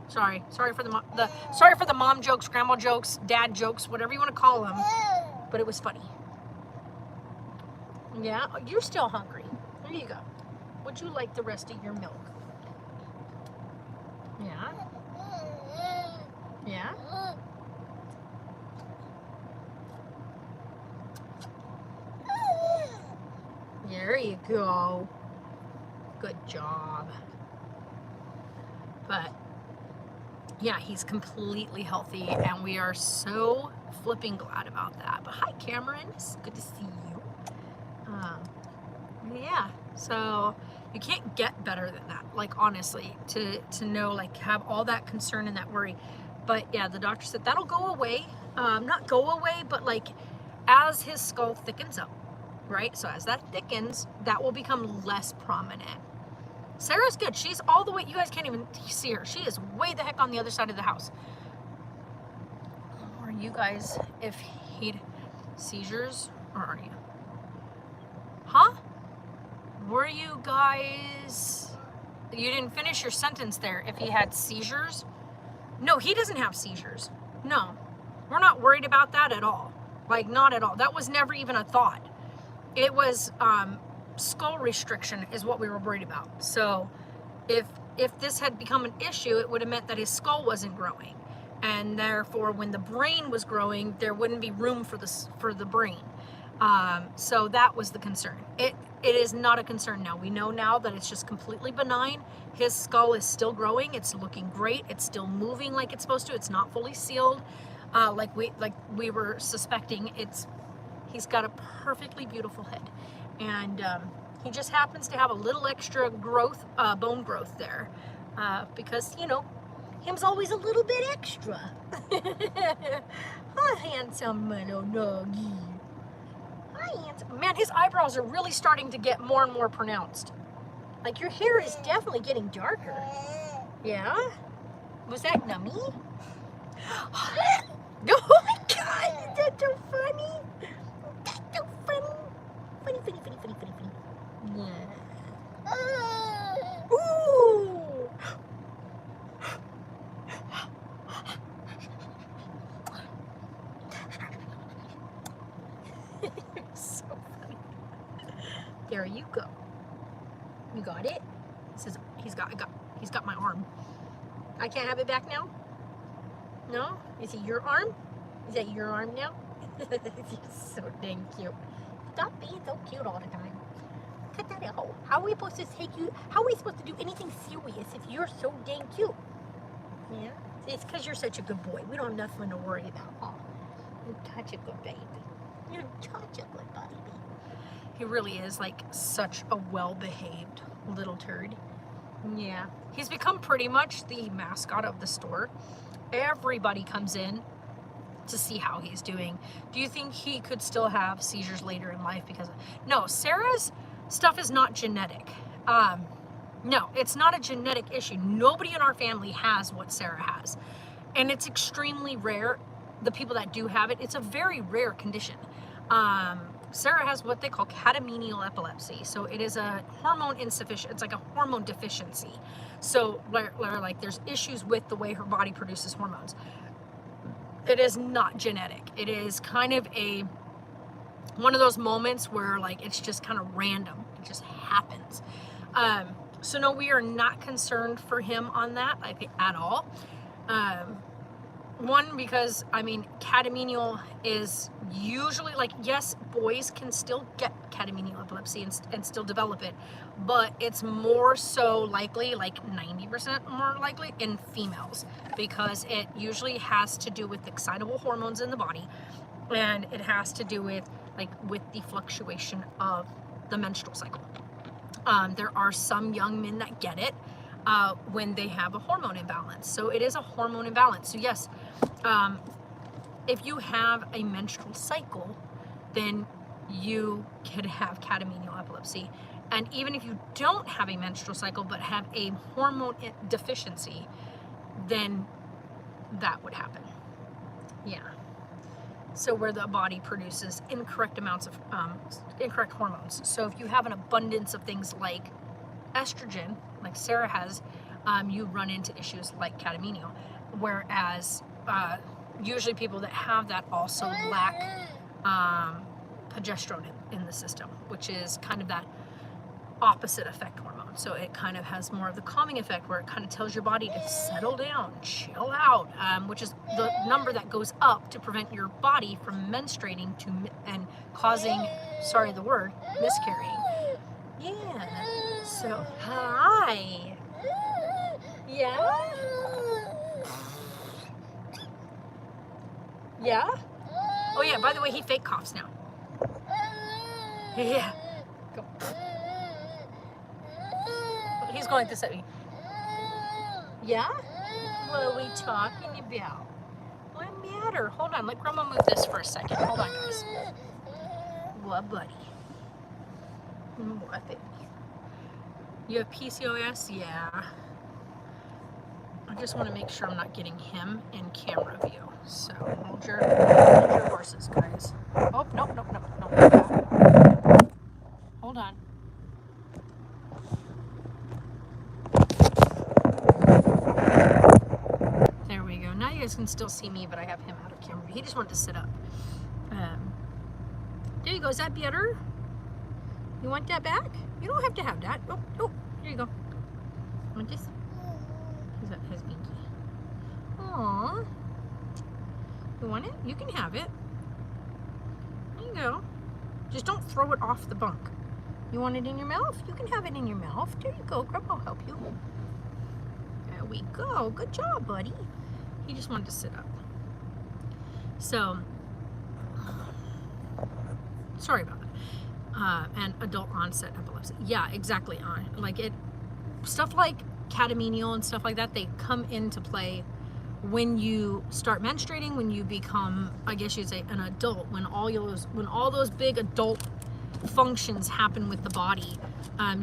Sorry for the mom jokes, grandma jokes, dad jokes, whatever you want to call them. But it was funny. Yeah, you're still hungry. There you go. Would you like the rest of your milk? Yeah. Yeah? There you go. Good job. But yeah, he's completely healthy and we are so flipping glad about that. But hi, Cameron. It's good to see you. Yeah, so you can't get better than that, like, honestly, to know, like, have all that concern and that worry. But yeah, the doctor said that'll go away. Not go away, but like as his skull thickens up, right? So as that thickens, that will become less prominent. Sarah's good. She's all the way, you guys can't even see her. She is way the heck on the other side of the house. Are you guys, if he'd seizures, or are you? Huh? Were you guys, you didn't finish your sentence there. If he had seizures? No, he doesn't have seizures. No, we're not worried about that at all. Like, not at all. That was never even a thought. It was skull restriction is what we were worried about. So if this had become an issue, it would have meant that his skull wasn't growing. And therefore, when the brain was growing, there wouldn't be room for the brain. So that was the concern. It is not a concern now. We know now that it's just completely benign. His skull is still growing. It's looking great. It's still moving like it's supposed to. It's not fully sealed, like we were suspecting. He's got a perfectly beautiful head, and he just happens to have a little extra growth, bone growth there, because him's always a little bit extra. Hi, handsome little doggy. Man, his eyebrows are really starting to get more and more pronounced. Like, your hair is definitely getting darker. Yeah? Was that nummy? Oh my God, is that so funny? That's so funny. Funny. Yeah. Ooh. Go. You got it? He says, he's got my arm. I can't have it back now? No? Is it your arm? Is that your arm now? He's so dang cute. Stop being so cute all the time. Cut that out. How are we supposed to take you? How are we supposed to do anything serious if you're so dang cute? Yeah? It's because you're such a good boy. We don't have nothing to worry about, huh? You're such a good baby. You're such a good baby. He really is like such a well-behaved little turd. Yeah. He's become pretty much the mascot of the store. Everybody comes in to see how he's doing. Do you think he could still have seizures later in life? Because no, Sarah's stuff is not genetic. No, it's not a genetic issue. Nobody in our family has what Sarah has. And it's extremely rare. The people that do have it, it's a very rare condition. Sarah has what they call catamenial epilepsy. So it is a hormone insufficient, it's like a hormone deficiency. So like there's issues with the way her body produces hormones. It is not genetic. It is kind of one of those moments where like it's just kind of random. It just happens. So no, we are not concerned for him on that, like at all. One, because I mean, catamenial is usually like, yes, boys can still get catamenial epilepsy and still develop it, but it's more so likely, like 90% more likely in females, because it usually has to do with excitable hormones in the body, and it has to do with the fluctuation of the menstrual cycle. There are some young men that get it when they have a hormone imbalance. So it is a hormone imbalance. So yes, if you have a menstrual cycle, then you could have catamenial epilepsy. And even if you don't have a menstrual cycle but have a hormone deficiency, then that would happen. Yeah. So where the body produces incorrect amounts of incorrect hormones. So if you have an abundance of things like estrogen, like Sarah has, you run into issues like catamenial. Whereas usually people that have that also lack progesterone in the system, which is kind of that opposite effect hormone. So it kind of has more of the calming effect, where it kind of tells your body to settle down, chill out, which is the number that goes up to prevent your body from menstruating and causing, sorry the word, miscarrying. Yeah. So, hi. Yeah? Yeah? Oh yeah, by the way, he fake coughs now. Yeah. Go. He's going to set me. Yeah? What are we talking about? What matter? Hold on, let Grandma move this for a second. Hold on, guys. What, buddy? What, baby? You have PCOS? Yeah. I just want to make sure I'm not getting him in camera view. So hold your horses, guys. Oh, nope. Hold on. There we go. Now you guys can still see me, but I have him out of camera. He just wanted to sit up. There you go. Is that better? You want that back? You don't have to have that. Oh, here you go. Want this? Is that his binky? Aww. You want it? You can have it. There you go. Just don't throw it off the bunk. You want it in your mouth? You can have it in your mouth. There you go. Grandma will help you. There we go. Good job, buddy. He just wanted to sit up. So, sorry about that. And adult onset epilepsy. Yeah, exactly. Stuff like catamenial and stuff like that, they come into play when you start menstruating, when you become, I guess you'd say, an adult, when all those big adult functions happen with the body,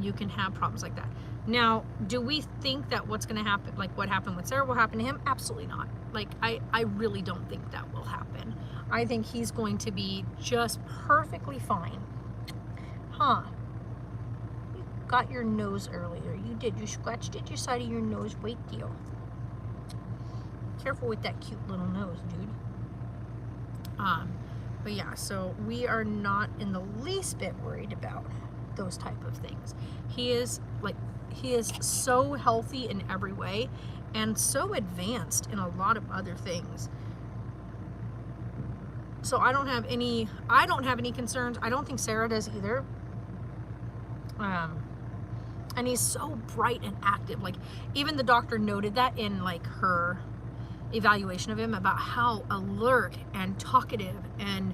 you can have problems like that. Now, do we think that what's going to happen, like what happened with Sarah, will happen to him? Absolutely not. Like, I really don't think that will happen. I think he's going to be just perfectly fine. Huh? You got your nose earlier. You did. You scratched at your side of your nose. Wait, deal. Careful with that cute little nose, dude. But yeah, so we are not in the least bit worried about those type of things. He is so healthy in every way and so advanced in a lot of other things. So I don't have any concerns. I don't think Sarah does either. And he's so bright and active. Like, even the doctor noted that in like her evaluation of him, about how alert and talkative and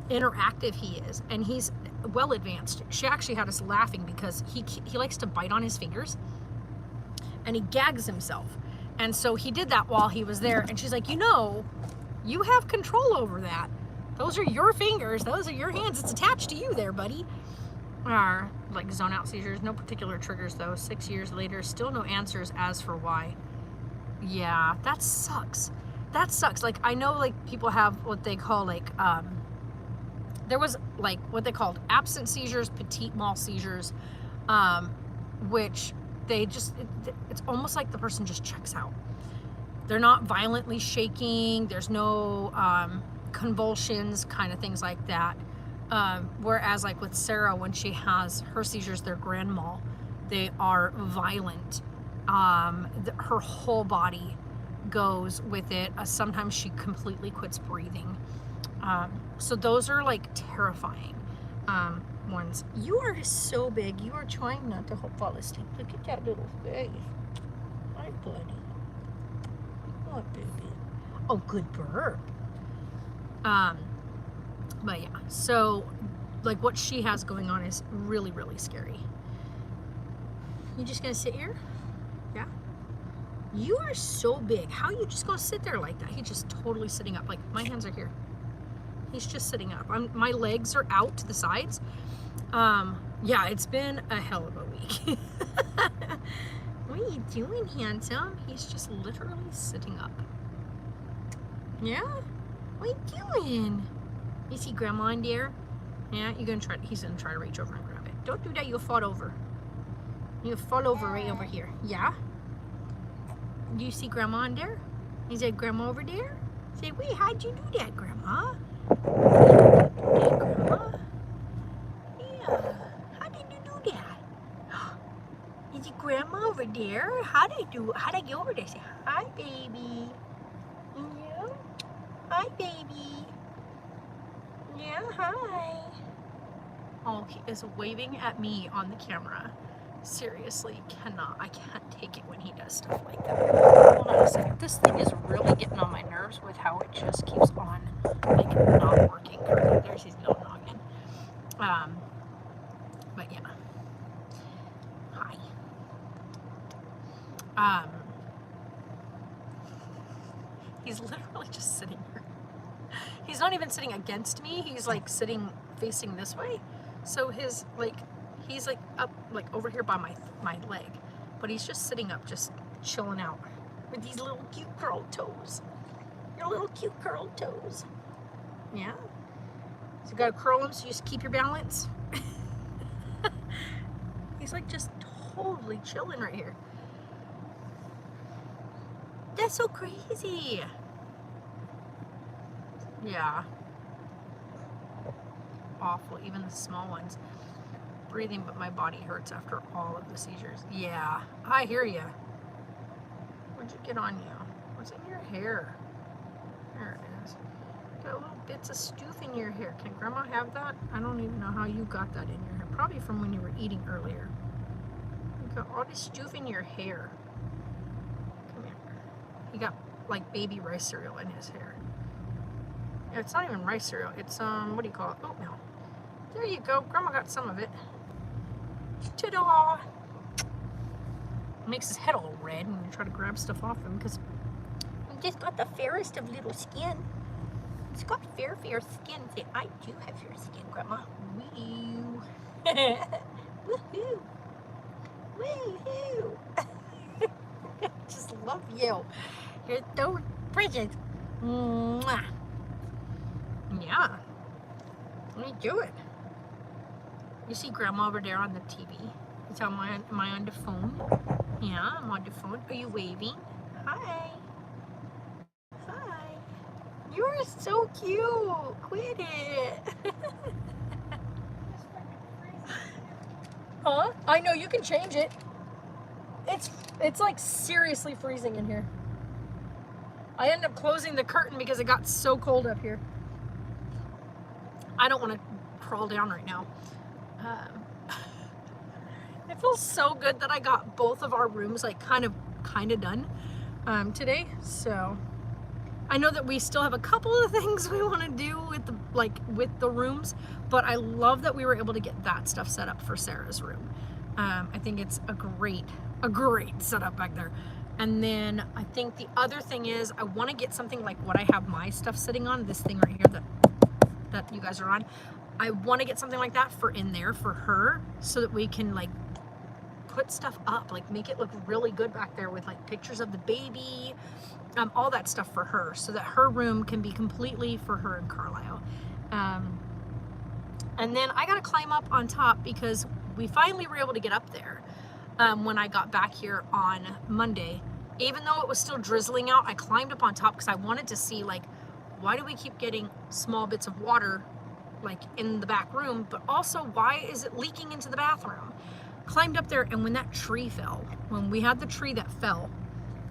interactive he is. And he's well advanced. She actually had us laughing because he likes to bite on his fingers and he gags himself. And so he did that while he was there. And she's like, you have control over that. Those are your fingers. Those are your hands. It's attached to you there, buddy. Like zone out seizures, no particular triggers though. 6 years later, still no answers as for why. Yeah, that sucks. That sucks. Like, I know like people have what they call like, there was like what they called absent seizures, petit mal seizures, which they just, it's almost like the person just checks out. They're not violently shaking. There's no convulsions, kind of things like that. Whereas like with Sarah, when she has her seizures, they're grand mal. They are violent. Her whole body goes with it. Sometimes she completely quits breathing. So those are like terrifying ones. You are so big. You are trying not to fall asleep. Look at that little face. Hi, buddy. Oh, baby. Oh, good burp. But yeah, so like what she has going on is really, really scary. You just gonna sit here? Yeah. You are so big. How are you just gonna sit there like that? He's just totally sitting up. Like, my hands are here. He's just sitting up. My legs are out to the sides. Yeah, it's been a hell of a week. What are you doing, handsome? He's just literally sitting up. Yeah? What are you doing? You see Grandma in there? Yeah, he's gonna try to reach over and grab it. Don't do that, you'll fall over. You'll fall over right over here. Yeah? Do you see Grandma in there? Is that Grandma over there? Say, wait, how'd you do that, Grandma? Grandma? Yeah. How did you do that? Is it Grandma over there? How'd I get over there? Say, hi, baby. Yeah? Hi, baby. Yeah, hi. Oh, he is waving at me on the camera. Seriously, I can't take it when he does stuff like that. Hold on a second. This thing is really getting on my nerves with how it just keeps on, like, not working. There's his little noggin. But yeah. Hi. He's literally just sitting here. He's not even sitting against me. He's like sitting facing this way. So he's like up like over here by my leg. But he's just sitting up, just chilling out with these little cute curled toes. Your little cute curled toes. Yeah? So you gotta curl them so you just keep your balance. He's like just totally chilling right here. That's so crazy. Yeah. Awful, even the small ones. Breathing, but my body hurts after all of the seizures. Yeah, I hear you. What'd you get on you? What's in your hair? There it is. Got little bits of stoof in your hair. Can Grandma have that? I don't even know how you got that in your hair. Probably from when you were eating earlier. You got all this stoof in your hair. Come here. He got like baby rice cereal in his hair. It's not even rice cereal. It's, what do you call it? Oatmeal. There you go. Grandma got some of it. Ta-da! Makes his head all red when you try to grab stuff off him because he just got the fairest of little skin. He's got fair skin. Say, I do have fair skin, Grandma. Woo! Woohoo! Woohoo! Just love you. You're so precious. Mwah. Yeah. What are you doing? You see Grandma over there on the TV? Am I on the phone? Yeah, I'm on the phone. Are you waving? Hi. Hi. You're so cute. Quit it. Huh? I know, you can change it. It's like seriously freezing in here. I ended up closing the curtain because it got so cold up here. I don't want to crawl down right now. It feels so good that I got both of our rooms like kind of done today. So I know that we still have a couple of things we want to do with the rooms, but I love that we were able to get that stuff set up for Sarah's room. I think it's a great setup back there. And then I think the other thing is I want to get something like what I have my stuff sitting on, this thing right here that you guys are on. I want to get something like that for in there for her so that we can like put stuff up, like make it look really good back there with like pictures of the baby, all that stuff for her, so that her room can be completely for her and Carlisle. And then I got to climb up on top because we finally were able to get up there. When I got back here on Monday, even though it was still drizzling out, I climbed up on top because I wanted to see like, why do we keep getting small bits of water like in the back room, but also why is it leaking into the bathroom? Climbed up there, and when that tree fell, when we had the tree that fell,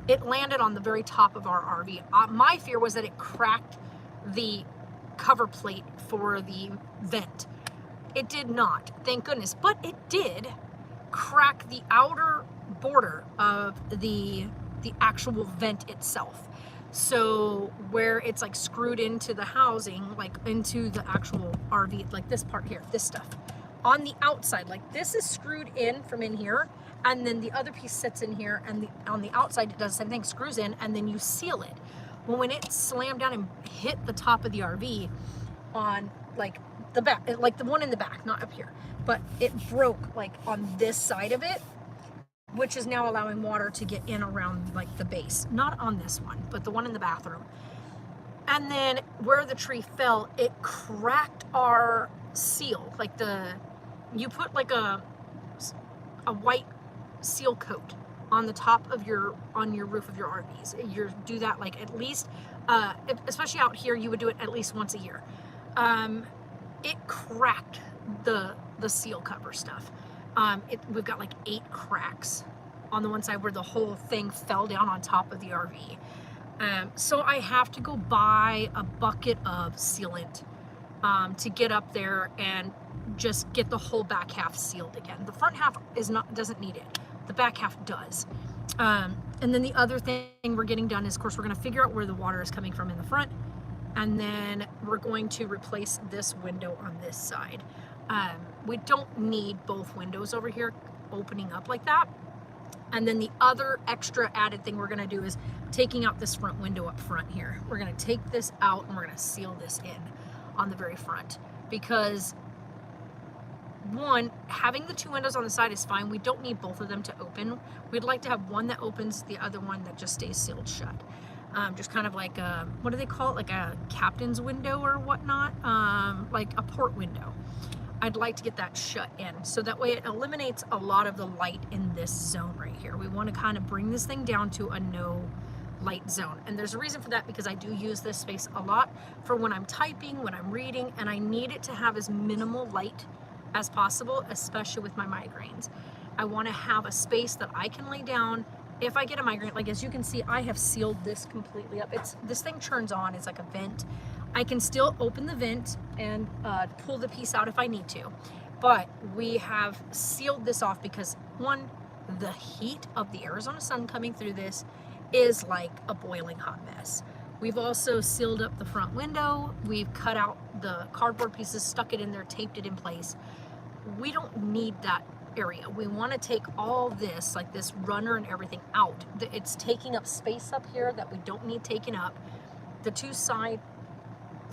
it landed on the very top of our RV. My fear was that it cracked the cover plate for the vent. It did not, thank goodness, but it did crack the outer border of the actual vent itself. So where it's like screwed into the housing, like into the actual RV, like this part here, this stuff on the outside, like this is screwed in from in here, and then the other piece sits in here, and on the outside it does the same thing, screws in, and then you seal it. Well, when it slammed down and hit the top of the RV on like the back, like the one in the back, not up here, but it broke like on this side of it, which is now allowing water to get in around like the base, not on this one, but the one in the bathroom. And then where the tree fell, it cracked our seal, like you put like a white seal coat on the top of on your roof of your RVs. You do that like at least, especially out here, you would do it at least once a year. It cracked the seal cover stuff. We've got like 8 cracks on the one side where the whole thing fell down on top of the RV. So I have to go buy a bucket of sealant to get up there and just get the whole back half sealed again. The front half doesn't need it. The back half does. And then the other thing we're getting done is, of course, we're going to figure out where the water is coming from in the front, and then we're going to replace this window on this side. We don't need both windows over here opening up like that. And then the other extra added thing we're going to do is taking out this front window up front here. We're going to take this out and we're going to seal this in on the very front, because one, having the 2 windows on the side is fine. We don't need both of them to open. We'd like to have one that opens, the other one that just stays sealed shut. Just kind of like a, what do they call it? Like a captain's window or whatnot, like a port window. I'd like to get that shut in, so that way it eliminates a lot of the light in this zone right here. We want to kind of bring this thing down to a no light zone. And there's a reason for that, because I do use this space a lot for when I'm typing, when I'm reading, and I need it to have as minimal light as possible, especially with my migraines. I want to have a space that I can lay down if I get a migraine. Like, as you can see, I have sealed this completely up. This thing turns on, it's like a vent. I can still open the vent and pull the piece out if I need to, but we have sealed this off because, one, the heat of the Arizona sun coming through this is like a boiling hot mess. We've also sealed up the front window. We've cut out the cardboard pieces, stuck it in there, taped it in place. We don't need that area. We want to take all this, like this runner and everything, out. It's taking up space up here that we don't need taken up. The 2 side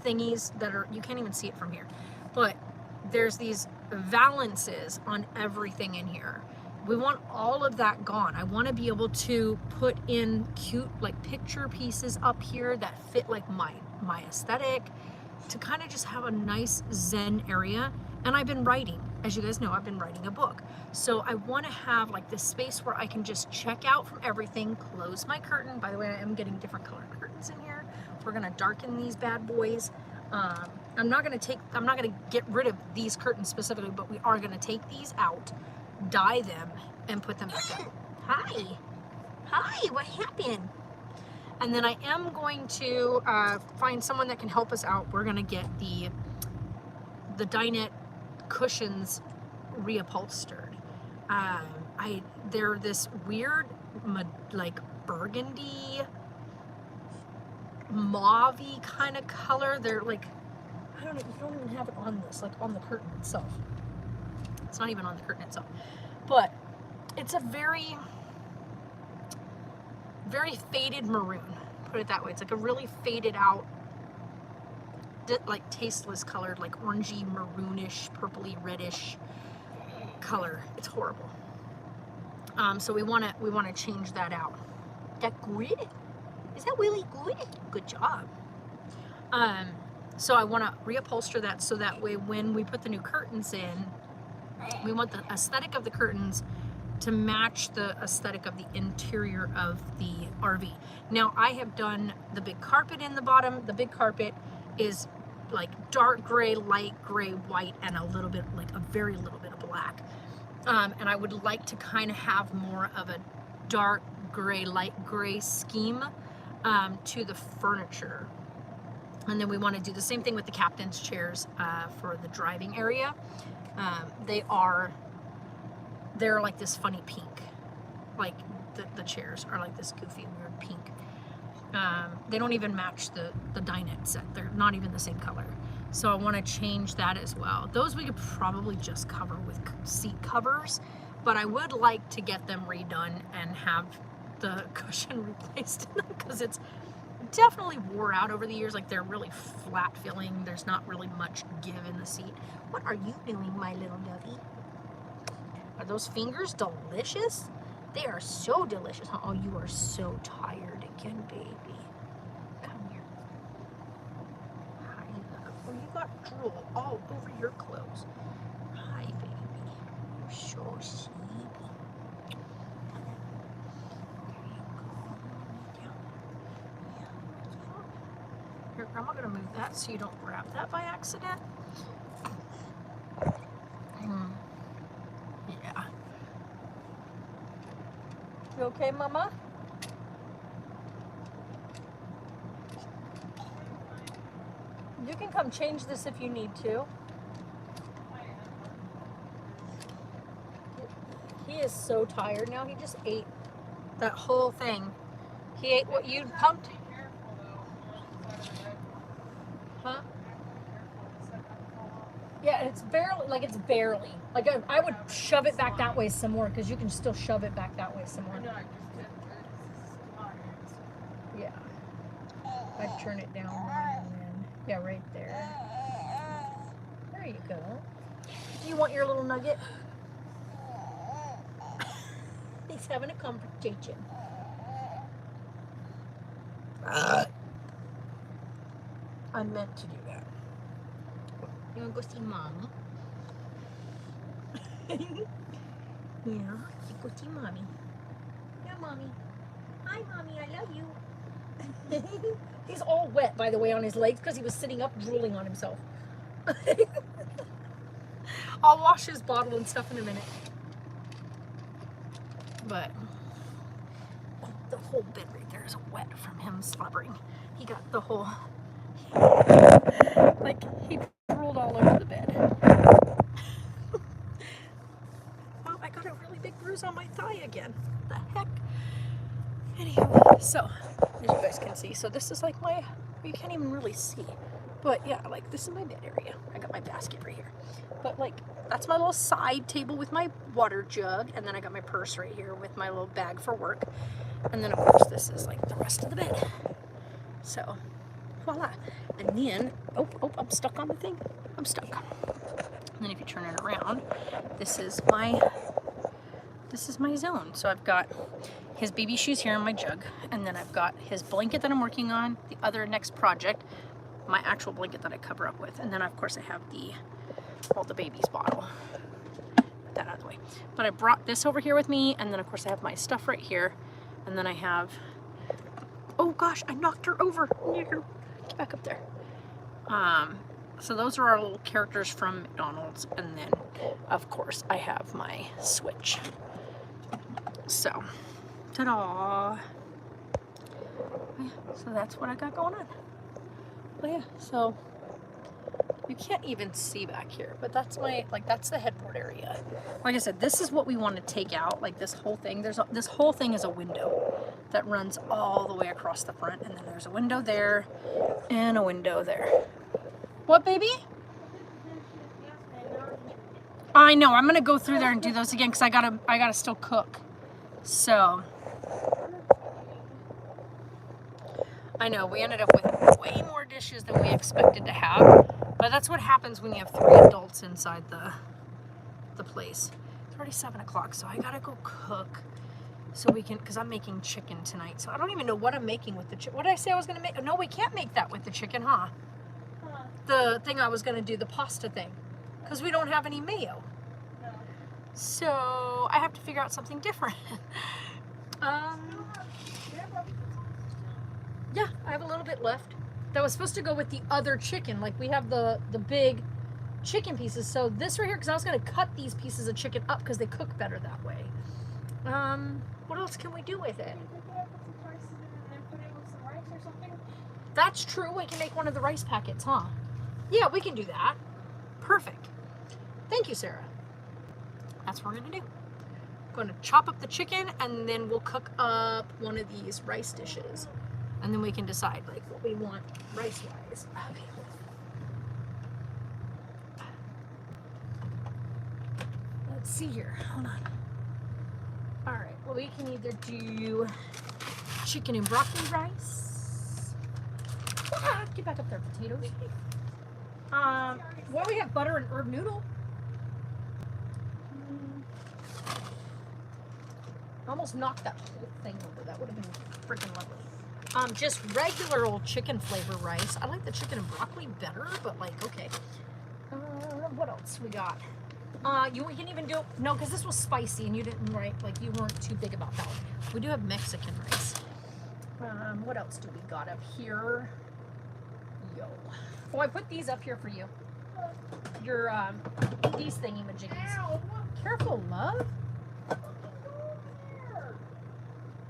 thingies that are, you can't even see it from here, but there's these valances on everything in here. We want all of that gone. I want to be able to put in cute like picture pieces up here that fit like my aesthetic, to kind of just have a nice zen area. And I've been writing, as you guys know, I've been writing a book, so I want to have like this space where I can just check out from everything, close my curtain. By the way, I am getting different color curtains in here. We're gonna darken these bad boys. I'm not gonna get rid of these curtains specifically, but we are gonna take these out dye them and put them back up. Hi. Hi, what happened? And then I am going to find someone that can help us out. We're gonna get the dinette cushions reupholstered. They're this weird, like burgundy, mauve-y kind of color. They're like, I don't know, you don't even have it on this, like on the curtain itself. It's not even on the curtain itself. But it's a very, very faded maroon, put it that way. It's like a really faded out, like tasteless colored, like orangey, maroonish, purpley, reddish color. It's horrible. So we want to change that out. That good? Is that really good? Good job. So I want to reupholster that so that way when we put the new curtains in, we want the aesthetic of the curtains to match the aesthetic of the interior of the RV. Now I have done the big carpet in the bottom. The big carpet is like dark gray, light gray, white, and a little bit, like a very little bit of black. And I would like to kind of have more of a dark gray, light gray scheme to the furniture. And then we want to do the same thing with the captain's chairs for the driving area. They're like this funny pink. Like the chairs are like this goofy, weird pink. They don't even match the dinette set. They're not even the same color. So I want to change that as well. Those we could probably just cover with seat covers, but I would like to get them redone and have the cushion replaced in them because it's definitely wore out over the years. Like they're really flat feeling. There's not really much give in the seat. What are you doing, my little lovey? Are those fingers delicious? They are so delicious. Oh, you are so tired again, baby. Come here. Hi, love. Oh, you got drool all over your clothes. Hi, baby. You're so sleepy. Come here. There you go. Down. Yeah. Here, Grandma gonna move that so you don't grab that by accident. Yeah. You okay, Mama? You can come change this if you need to. He is so tired now. He just ate that whole thing. He ate what you pumped. Huh? Yeah, it's barely, like I would shove it back that way some more because you can still shove it back that way some more. Yeah. I'd turn it down more and then, yeah, right there. There you go. Do you want your little nugget? He's having a conversation. I meant to do that. You want to go see Mommy? Yeah, go see Mommy. Yeah, Mommy. Hi, Mommy, I love you. He's all wet, by the way, on his legs because he was sitting up drooling on himself. I'll wash his bottle and stuff in a minute. But the whole bed right there is wet from him slobbering. He got the whole, like, he drooled all over the bed. Oh, I got a really big bruise on my thigh again. What the heck? Anyway, so, as you guys can see, so this is like my, you can't even really see. But yeah, like this is my bed area. I got my basket right here. But like, that's my little side table with my water jug. And then I got my purse right here with my little bag for work. And then of course this is like the rest of the bed. So, voila. And then, oh, I'm stuck on the thing. I'm stuck. And then if you turn it around, this is my zone. So I've got his baby shoes here in my jug. And then I've got his blanket that I'm working on, the other next project, my actual blanket that I cover up with. And then of course I have the baby's bottle. Put that out of the way. But I brought this over here with me, and then of course I have my stuff right here. And then I have, oh gosh, I knocked her over. Get back up there. So those are our little characters from McDonald's. And then, of course, I have my Switch. So, ta-da. Yeah, so that's what I got going on. But yeah, so you can't even see back here, but that's my, like, that's the headboard area. Like I said, this is what we want to take out, like this whole thing. This whole thing is a window that runs all the way across the front, and then there's a window there and a window there. What, baby? I know, I'm gonna go through there and do those again because I gotta still cook. So I know we ended up with way more dishes than we expected to have, but that's what happens when you have 3 adults inside the place. It's already 7 o'clock, so I gotta go cook so we can, because I'm making chicken tonight. So I don't even know what I'm making with the chicken. What did I say I was gonna make? No, we can't make that with the chicken, huh? The thing I was gonna do, the pasta thing, because we don't have any mayo. No. So I have to figure out something different. Yeah, I have a little bit left. That was supposed to go with the other chicken. Like, we have the big chicken pieces. So this right here, because I was going to cut these pieces of chicken up because they cook better that way. What else can we do with it? That's true. We can make one of the rice packets, huh? Yeah, we can do that. Perfect. Thank you, Sarah. That's what we're going to do. Going to chop up the chicken, and then we'll cook up one of these rice dishes. And then we can decide, like, what we want rice-wise. Okay. Let's see here. Hold on. All right. Well, we can either do chicken and broccoli rice. Ah, get back up there, potatoes. Well, we have butter and herb noodle. I almost knocked that whole thing over. That would have been freaking lovely. Just regular old chicken flavor rice. I like the chicken and broccoli better, but like, okay. What else we got? We can even do, no, because this was spicy and you didn't, right? Like, you weren't too big about that one. We do have Mexican rice. What else do we got up here? Yo. Oh, I put these up here for you. Your, these thingy-majiggies. Careful, love.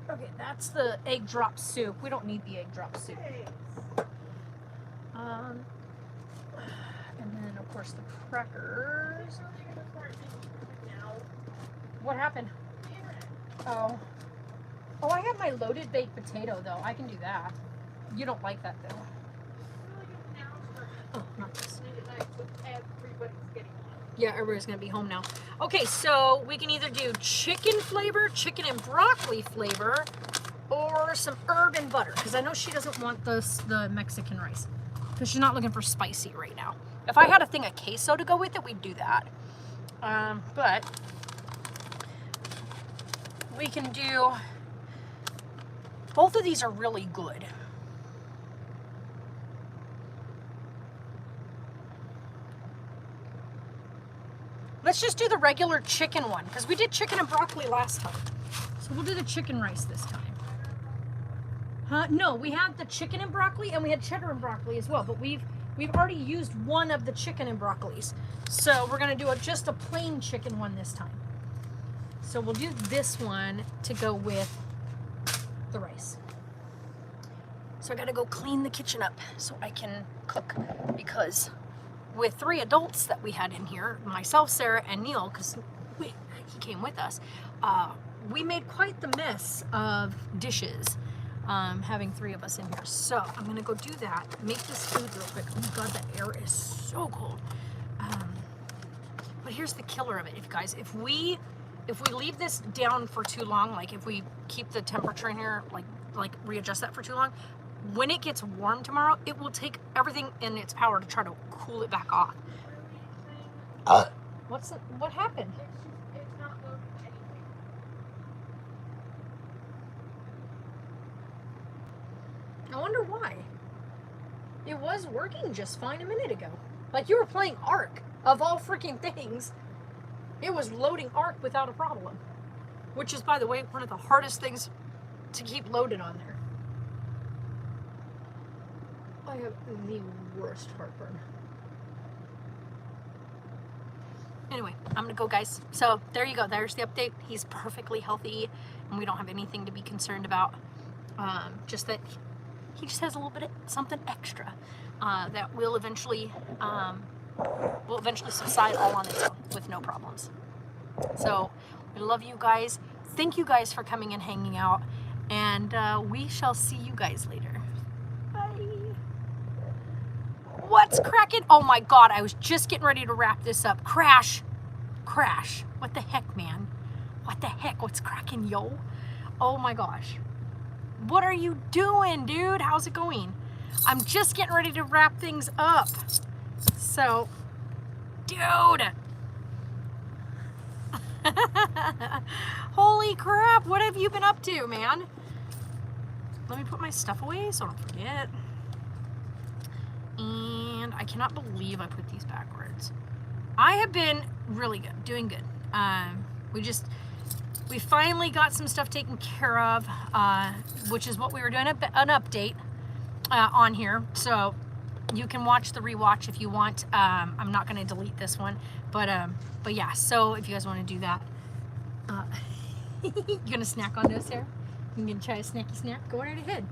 Okay, that's the egg drop soup. We don't need the egg drop soup. And then, of course, the crackers. What happened? Oh. Oh, I have my loaded baked potato, though. I can do that. You don't like that, though. Oh, not this. Yeah, everybody's going to be home now. Okay, so we can either do chicken flavor, chicken and broccoli flavor, or some herb and butter. Because I know she doesn't want the Mexican rice. Because she's not looking for spicy right now. If I had a thing of queso to go with it, we'd do that. But we can do... Both of these are really good. Let's just do the regular chicken one, because we did chicken and broccoli last time. So we'll do the chicken rice this time. No, we had the chicken and broccoli, and we had cheddar and broccoli as well, but we've already used one of the chicken and broccolis. So we're going to do just a plain chicken one this time. So we'll do this one to go with the rice. So I got to go clean the kitchen up so I can cook, because with 3 adults that we had in here, myself, Sarah, and Neil, because he came with us, we made quite the mess of dishes, having 3 of us in here. So I'm going to go do that, make this food real quick. Oh my God, that air is so cold. But here's the killer of it, guys. If we leave this down for too long, like if we keep the temperature in here, like readjust that for too long, when it gets warm tomorrow, it will take everything in its power to try to cool it back off. What happened? It's not loading anything. I wonder why. It was working just fine a minute ago. Like, you were playing Ark, of all freaking things. It was loading Ark without a problem. Which is, by the way, one of the hardest things to keep loaded on there. I have the worst heartburn. Anyway, I'm gonna go, guys. So there you go. There's the update. He's perfectly healthy, and we don't have anything to be concerned about. Just that he just has a little bit of something extra that will eventually subside all on its own with no problems. So we love you guys. Thank you guys for coming and hanging out, and we shall see you guys later. Bye. What's cracking? Oh my God, I was just getting ready to wrap this up. Crash. What the heck, man? What the heck? What's cracking, yo? Oh my gosh. What are you doing, dude? How's it going? I'm just getting ready to wrap things up. So, dude. Holy crap, what have you been up to, man? Let me put my stuff away so I don't forget. And I cannot believe I put these backwards. I have been really good, doing good. We finally got some stuff taken care of, which is what we were doing, an update on here. So you can watch the rewatch if you want. I'm not going to delete this one, but yeah. So if you guys want to do that, you gonna snack on this here? You gonna try a snacky snack? Go right ahead.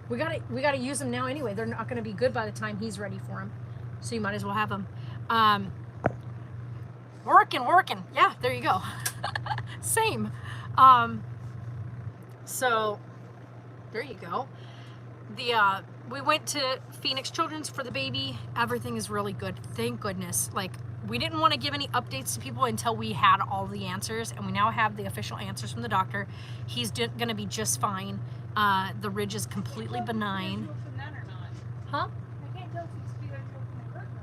We gotta use them now anyway. They're not gonna be good by the time he's ready for them, so you might as well have them. Working. Yeah, there you go. Same. So there you go. We went to Phoenix Children's for the baby. Everything is really good. Thank goodness. Like, we didn't want to give any updates to people until we had all the answers, and we now have the official answers from the doctor. He's going to be just fine. The ridge is completely benign. Huh? I can't tell if you speak like you open the curtain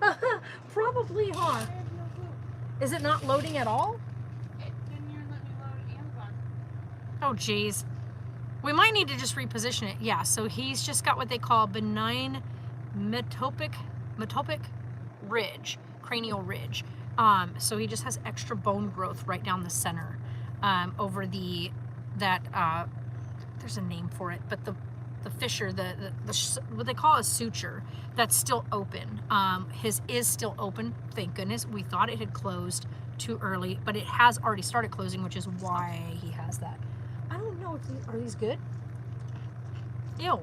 or not. Probably, huh? I have no clue. Is it not loading at all? Then you're letting me load Amazon. Oh, geez. We might need to just reposition it. Yeah, so he's just got what they call benign metopic ridge, cranial ridge. So he just has extra bone growth right down the center, over there's a name for it, but the fissure, what they call a suture, that's still open. His is still open, thank goodness. We thought it had closed too early, but it has already started closing, which is why he has that. I don't know, are these good? Ew.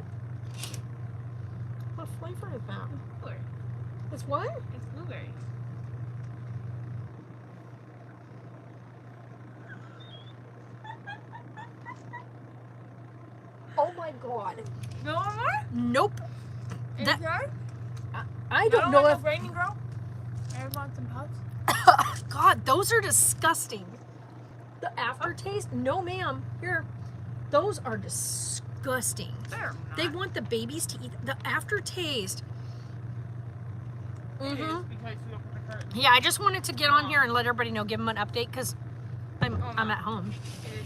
What flavor is that? Blueberry. It's what? It's blueberry. Oh my God. No more? Nope. Is That- there? I don't know if... Raining Girl? I want some puffs. God, those are disgusting. The aftertaste? No, ma'am. Here. Those are disgusting. They're not. They want the babies to eat the aftertaste. It is Mm-hmm. because you opened the curtain. Yeah, I just wanted to get on here and let everybody know, give them an update, because I'm at home. It is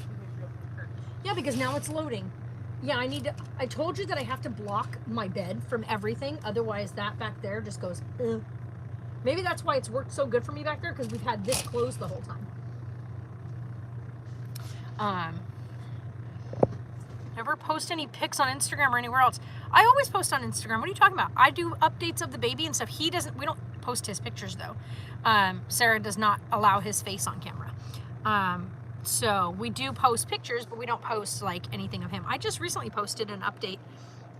because you opened the curtain. Yeah, because now it's loading. Yeah, I told you that I have to block my bed from everything, otherwise that back there just goes, ugh. Maybe that's why it's worked so good for me back there, because we've had this closed the whole time. Never post any pics on Instagram or anywhere else. I always post on Instagram. What are you talking about? I do updates of the baby and stuff. We don't post his pictures though. Sarah does not allow his face on camera. So we do post pictures, but we don't post like anything of him. I just recently posted an update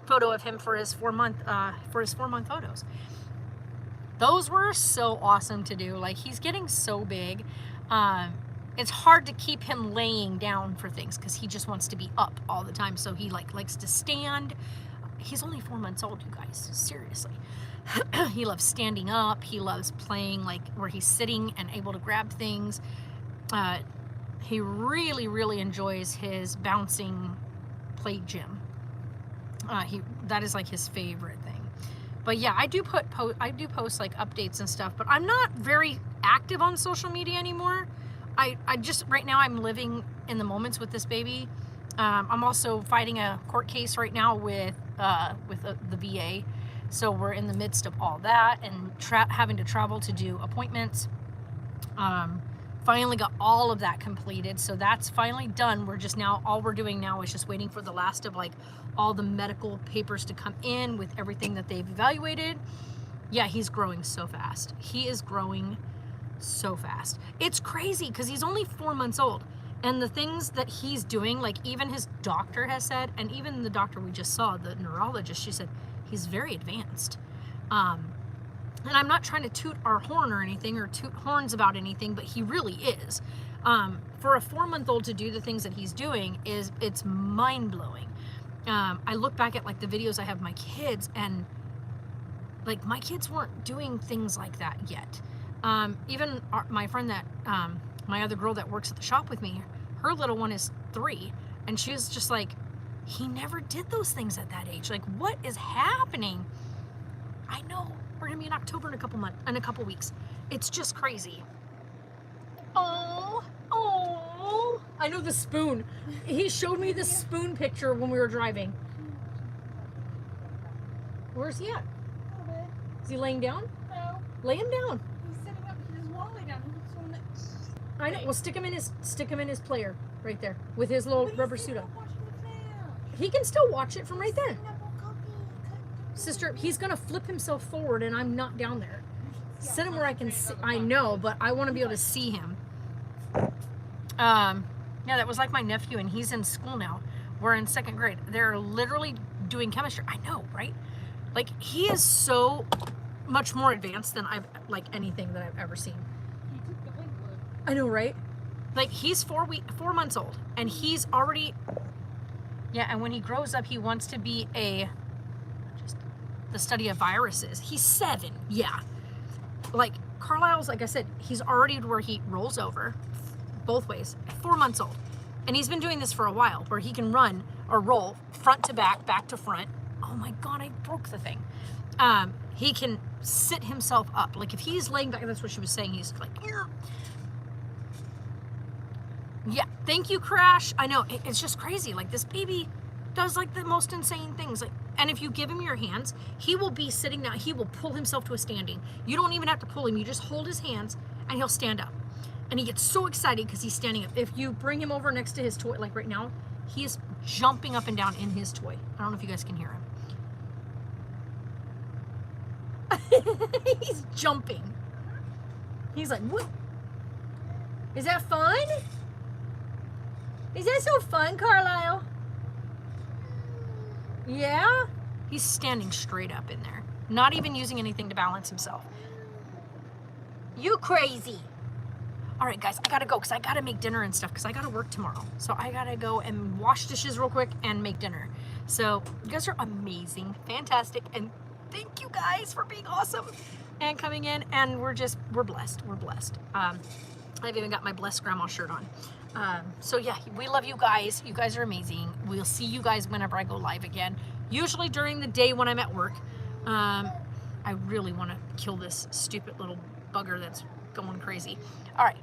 photo of him for his 4-month photos. Those were so awesome to do. Like, he's getting so big. It's hard to keep him laying down for things because he just wants to be up all the time. So he likes to stand. He's only 4 months old, you guys. Seriously. He loves standing up. He loves playing like where he's sitting and able to grab things. He really, really enjoys his bouncing play gym. That is like his favorite thing. But yeah, I do post like updates and stuff, but I'm not very active on social media anymore. I just, right now I'm living in the moments with this baby. I'm also fighting a court case right now with the VA. So we're in the midst of all that and having to travel to do appointments. Finally got all of that completed. So that's finally done. All we're doing now is just waiting for the last of like all the medical papers to come in with everything that they've evaluated. Yeah, he's growing so fast. He is growing so fast. It's crazy because he's only 4 months old. And the things that he's doing, like even his doctor has said, and even the doctor we just saw, the neurologist, she said, he's very advanced. And I'm not trying to toot our horn or anything or toot horns about anything, but he really is. For a 4-month-old to do the things that he's doing it's mind-blowing. I look back at like the videos I have of my kids, and like my kids weren't doing things like that yet. Even my friend that, my other girl that works at the shop with me, her little one is 3, and she was just like, he never did those things at that age. Like, what is happening? I know we're gonna be in October in a couple weeks. It's just crazy. Oh, I know the spoon. He showed me the spoon picture when we were driving. Where's he at? Is he laying down? No. Lay him down. He's sitting up. He doesn't want to lay down. He just want to. I know. Well, stick him in his player right there with his little rubber suit on. He can still watch it from right there. Sister, he's gonna flip himself forward, and I'm not down there. Sit him where I can see. I know, but I want to be able to see him. Yeah, that was like my nephew, and he's in school now. We're in 2nd grade. They're literally doing chemistry. I know, right? Like, he is so much more advanced than anything that I've ever seen. He took the big one. I know, right? Like, he's 4 months old, and he's already, yeah, and when he grows up, he wants to be the study of viruses. He's 7, yeah. Like, Carlisle's, like I said, he's already where he rolls over both ways, 4 months old. And he's been doing this for a while, where he can run or roll front to back to front. Oh my God, I broke the thing. He can sit himself up. Like if he's laying back, that's what she was saying. He's like, yeah, thank you, Crash. I know, it's just crazy. Like this baby does like the most insane things. Like, and if you give him your hands, he will be sitting down. He will pull himself to a standing. You don't even have to pull him. You just hold his hands and he'll stand up. And he gets so excited because he's standing up. If you bring him over next to his toy, like right now, he is jumping up and down in his toy. I don't know if you guys can hear him. He's jumping. He's like, what? Is that fun? Is that so fun, Carlisle? Yeah? He's standing straight up in there. Not even using anything to balance himself. You crazy. All right, guys, I gotta go because I gotta make dinner and stuff because I gotta work tomorrow. So I gotta go and wash dishes real quick and make dinner. So you guys are amazing, fantastic, and thank you guys for being awesome and coming in. And we're blessed. We're blessed. I've even got my blessed grandma shirt on. So yeah, we love you guys. You guys are amazing. We'll see you guys whenever I go live again. Usually during the day when I'm at work. I really want to kill this stupid little bugger that's going crazy. All right.